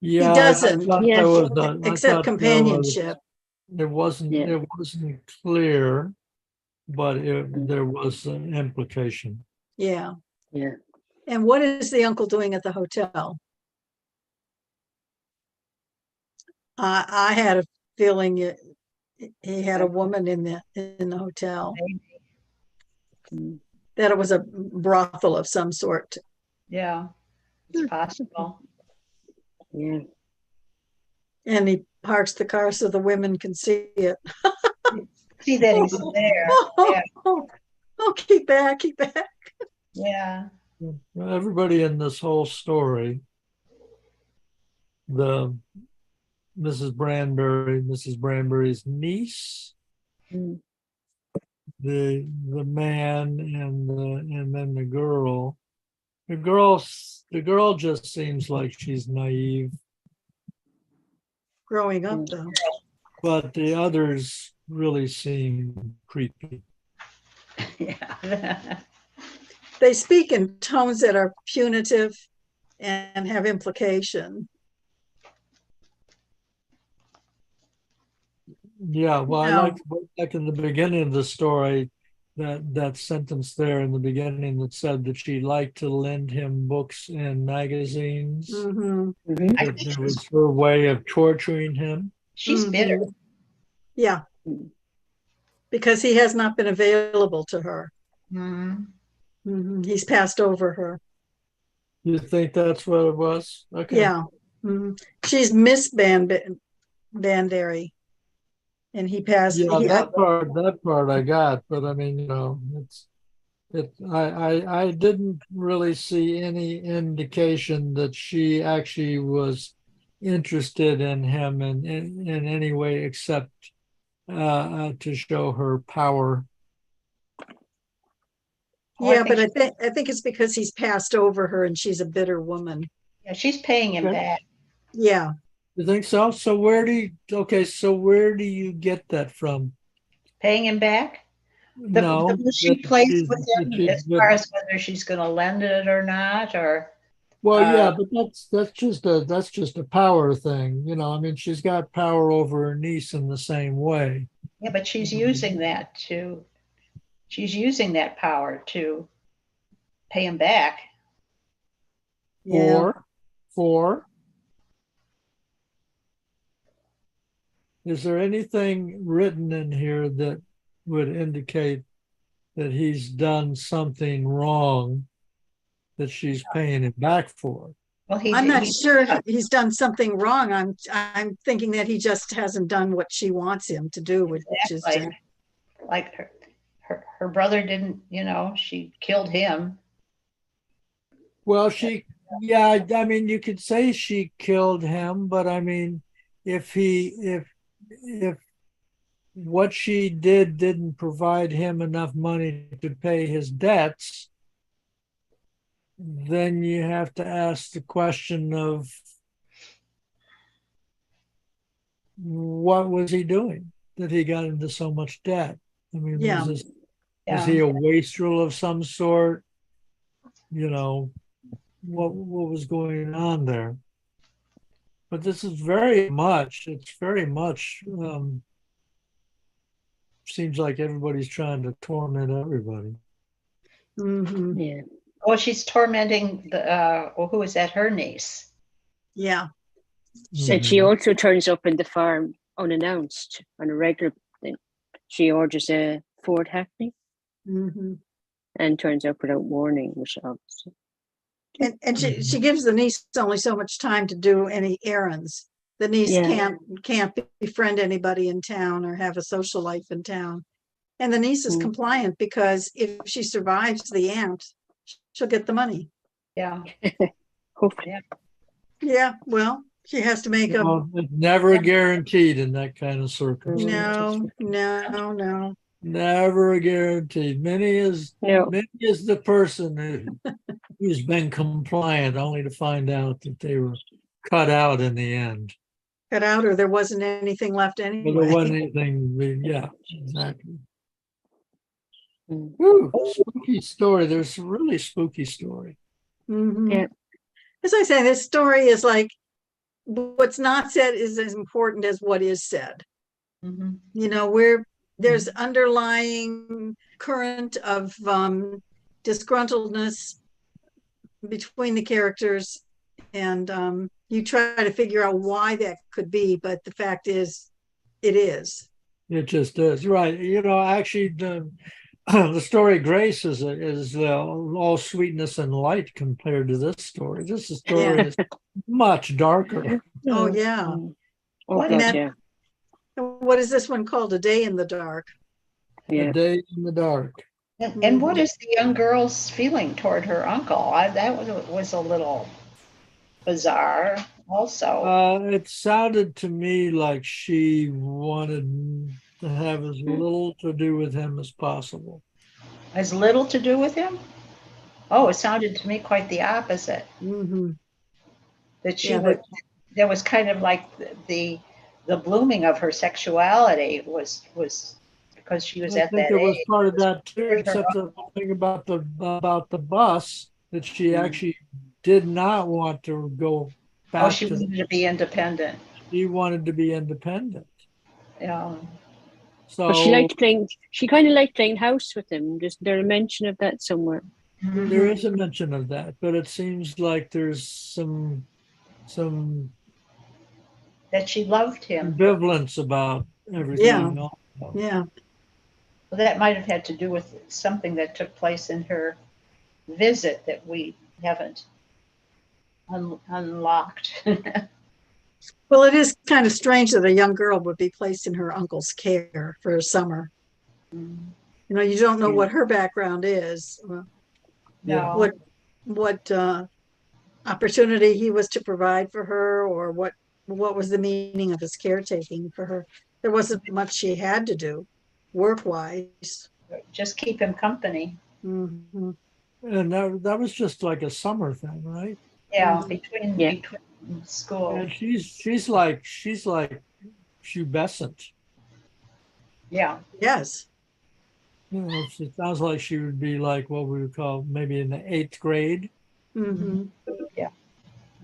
Yeah, He doesn't. I Yes. Except companionship. It wasn't clear, but there was an implication. Yeah. Yeah. And what is the uncle doing at the hotel? I had a feeling he had a woman in the hotel. that it was a brothel of some sort. Yeah, it's possible. Yeah. And he parks the car so the women can see it. See that he's there. Yeah. Oh, keep back, keep back. Yeah. Everybody in this whole story, the Mrs. Branbury's niece, Mm. the man, and then the girl. The girl just seems like she's naive, Growing up, though. but the others really seem creepy. Yeah. They speak in tones that are punitive and have implication. Yeah, well, I No. like in the beginning of the story that sentence there in the beginning that said that she liked to lend him books and magazines. Mhm. Mhm. I That think it was her way of torturing him. she's bitter. Mhm. Yeah, Mm. because he has not been available to her. Mhm. He's passed over her. You think that's what it was? Okay. Yeah. She's Miss Banbury. And he passed. Yeah, that part I got, but I mean, I didn't really see any indication that she actually was interested in him in any way except to show her power. Oh, I Yeah, but think I think it's because he's passed over her and she's a bitter woman. yeah, she's paying him Okay. back. Yeah. You think so? So where do you get that from? Paying him back? No, The she that plays she's- with that him she's as good. far as whether she's going to lend it or not, or Well, yeah, uh, but that's just a power thing, you know. I mean, she's got power over her niece in the same way. yeah, but she's Mhm. using she's using that power to pay him back. Yeah. For is there anything written in here that would indicate that he's done something wrong that she's paying him back for? Well, I'm not he sure he's done something wrong. I'm thinking that he just hasn't done what she wants him to do, which is to like her brother didn't, she killed him. Well, yeah, I mean, you could say she killed him, but I mean, if what she did didn't provide him enough money to pay his debts, then you have to ask the question of what was he doing that he got into so much debt? I mean, Yeah. was he a wastrel of some sort? You know, what was going on there? But this is it's very much seems like everybody's trying to torment everybody. Mhm. Yeah. Well, she's tormenting who is that? Her niece. Yeah. And she Mhm. also turns up in the farm unannounced on a regular thing. She orders a Ford Hackney Mhm. and turns up without warning, which obviously. And she gives the niece only so much time to do any errands. The niece Yeah. can't befriend anybody in town or have a social life in town. And the niece is Mm. compliant because if she survives the aunt, she'll get the money. Yeah. Hopefully. Yeah, well, she has to make a Well, it's never guaranteed in that kind of circumstance. no. Never guaranteed. No. Many is the person who's been compliant only to find out that they were cut out in the end. Cut out, or there wasn't anything left But there anyway. wasn't anything, yeah, exactly. Mm. Ooh, spooky story. There's a really spooky story. Mhm. Yeah. As I say, this story is like what's not said is as important as what is said. Mhm. You know, where there's underlying current of disgruntledness between the characters, and you try to figure out why that could be, but the fact is, it is. It just is. Right. You know, actually, the story Grace is all sweetness and light compared to this story. This story is much darker. Oh, yeah. Oh, What God, that- yeah. What is this one called? A Day in the Dark. A Yeah. Day in the Dark. And what is the young girl's feeling toward her uncle? That was a little bizarre also. It sounded to me like she wanted to have as little to do with him as possible. Has little to do with him? Oh, it sounded to me quite the opposite. Mhm. That she Yeah, would, there was kind of like the blooming of her sexuality was because she was I at think that it was age. part of that too, Her- except the thing about the bus that she Mm. actually did not want to go Oh, back she to. wanted to be independent. She wanted to be independent. Yeah. But she So liked playing. She kind of liked playing house with him. Just there a mention of that somewhere. there is a mention of that, but it seems like there's some That she loved him. ambivalence about everything. Yeah. also. Yeah. Well, that might have had to do with something that took place in her visit that we haven't unlocked. Well, it is kind of strange that a young girl would be placed in her uncle's care for a summer. You know, you don't know what her background is, Yeah. No. what opportunity he was to provide for her, or what was the meaning of his caretaking for her. There wasn't much she had to do work-wise. Just keep him company. Mhm. And that was just like a summer thing, right? Yeah, Mhm. between school. And she's like pubescent. Yeah. Yes. You know, it sounds like she would be like what we would call maybe in the 8th grade. Mhm.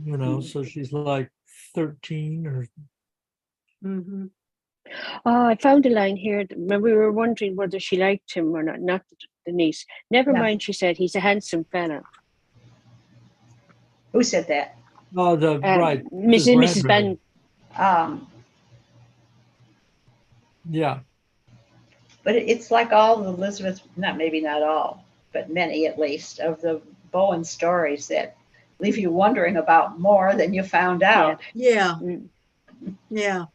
You know, so she's like 13 or Mhm. Oh, I found a line here. When we were wondering whether she liked him or not. Not the niece. Never Yeah. mind. She said he's a handsome fella. Who said that? oh the right Mrs. Brandon. Ben. Yeah. But it's like all of Elizabeth, maybe not all, but many at least, of the Bowen stories that leave you wondering about more than you found out. Yeah. Mm. Yeah.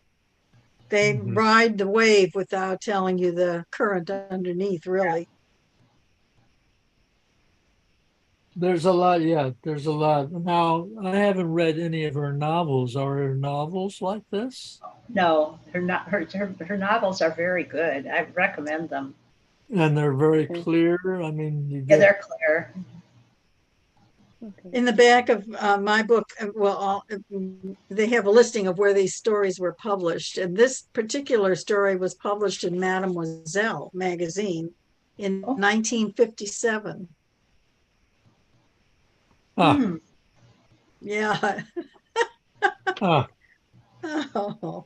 They Mhm. ride the wave without telling you the current underneath, really. There's a lot, yeah, there's a lot. Now, I haven't read any of her novels. Are her novels like this? No, her novels are very good. I recommend them. And they're very Okay. clear. I mean, you Yeah, get they're clear. Okay. In the back of my book, they have a listing of where these stories were published. And this particular story was published in Mademoiselle magazine in Oh. 1957. ah, Hmm. Yeah. ah, Oh.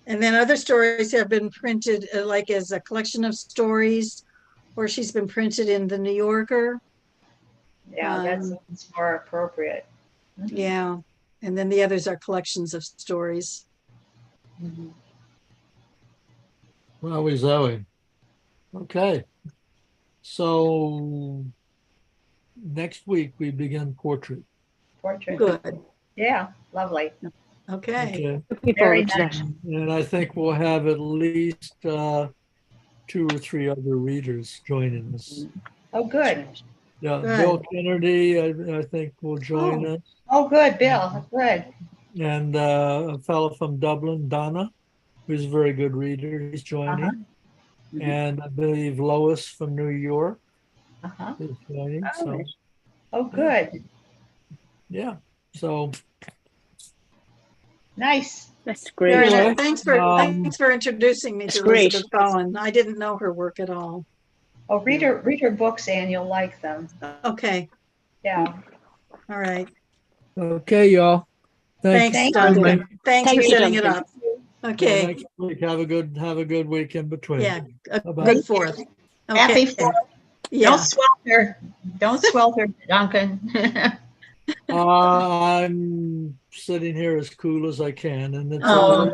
And then other stories have been printed like as a collection of stories, or she's been printed in the New Yorker. Yeah, that's more appropriate. Yeah. And then the others are collections of stories. Mhm. wowie zowie. Okay. So next week we begin portrait. Portrait. Good. Yeah, lovely. Okay. Okay. Looking Very forward to that. And I think we'll have at least 2 or 3 other readers joining us. Oh, good. Yeah, Good. Bill Kennedy, I think will join Oh. us. Oh, good, Bill. Good. And a fellow from Dublin, Donna, who's a very good reader, he's joining. Uh-huh. And I believe Lois from New York Uh-huh. is joining. Oh, So, nice. Oh, good. yeah. So, Nice. That's great. Very Anyway, nice. Thanks for introducing me It's to great. Elizabeth Bowen. I didn't know her work at all. Oh, read her books, Anne. You'll like them. Okay. Yeah. All right. okay, y'all. Thanks, Thank Duncan. you. Thanks Thank for you, setting it Duncan. up. Okay. Next week, have a good week in between. Yeah. A Bye-bye. good fourth. Happy Okay. 4th. Yeah. Don't swelter. Don't swelter, Duncan. I'm sitting here as cool as I can, and it's Oh.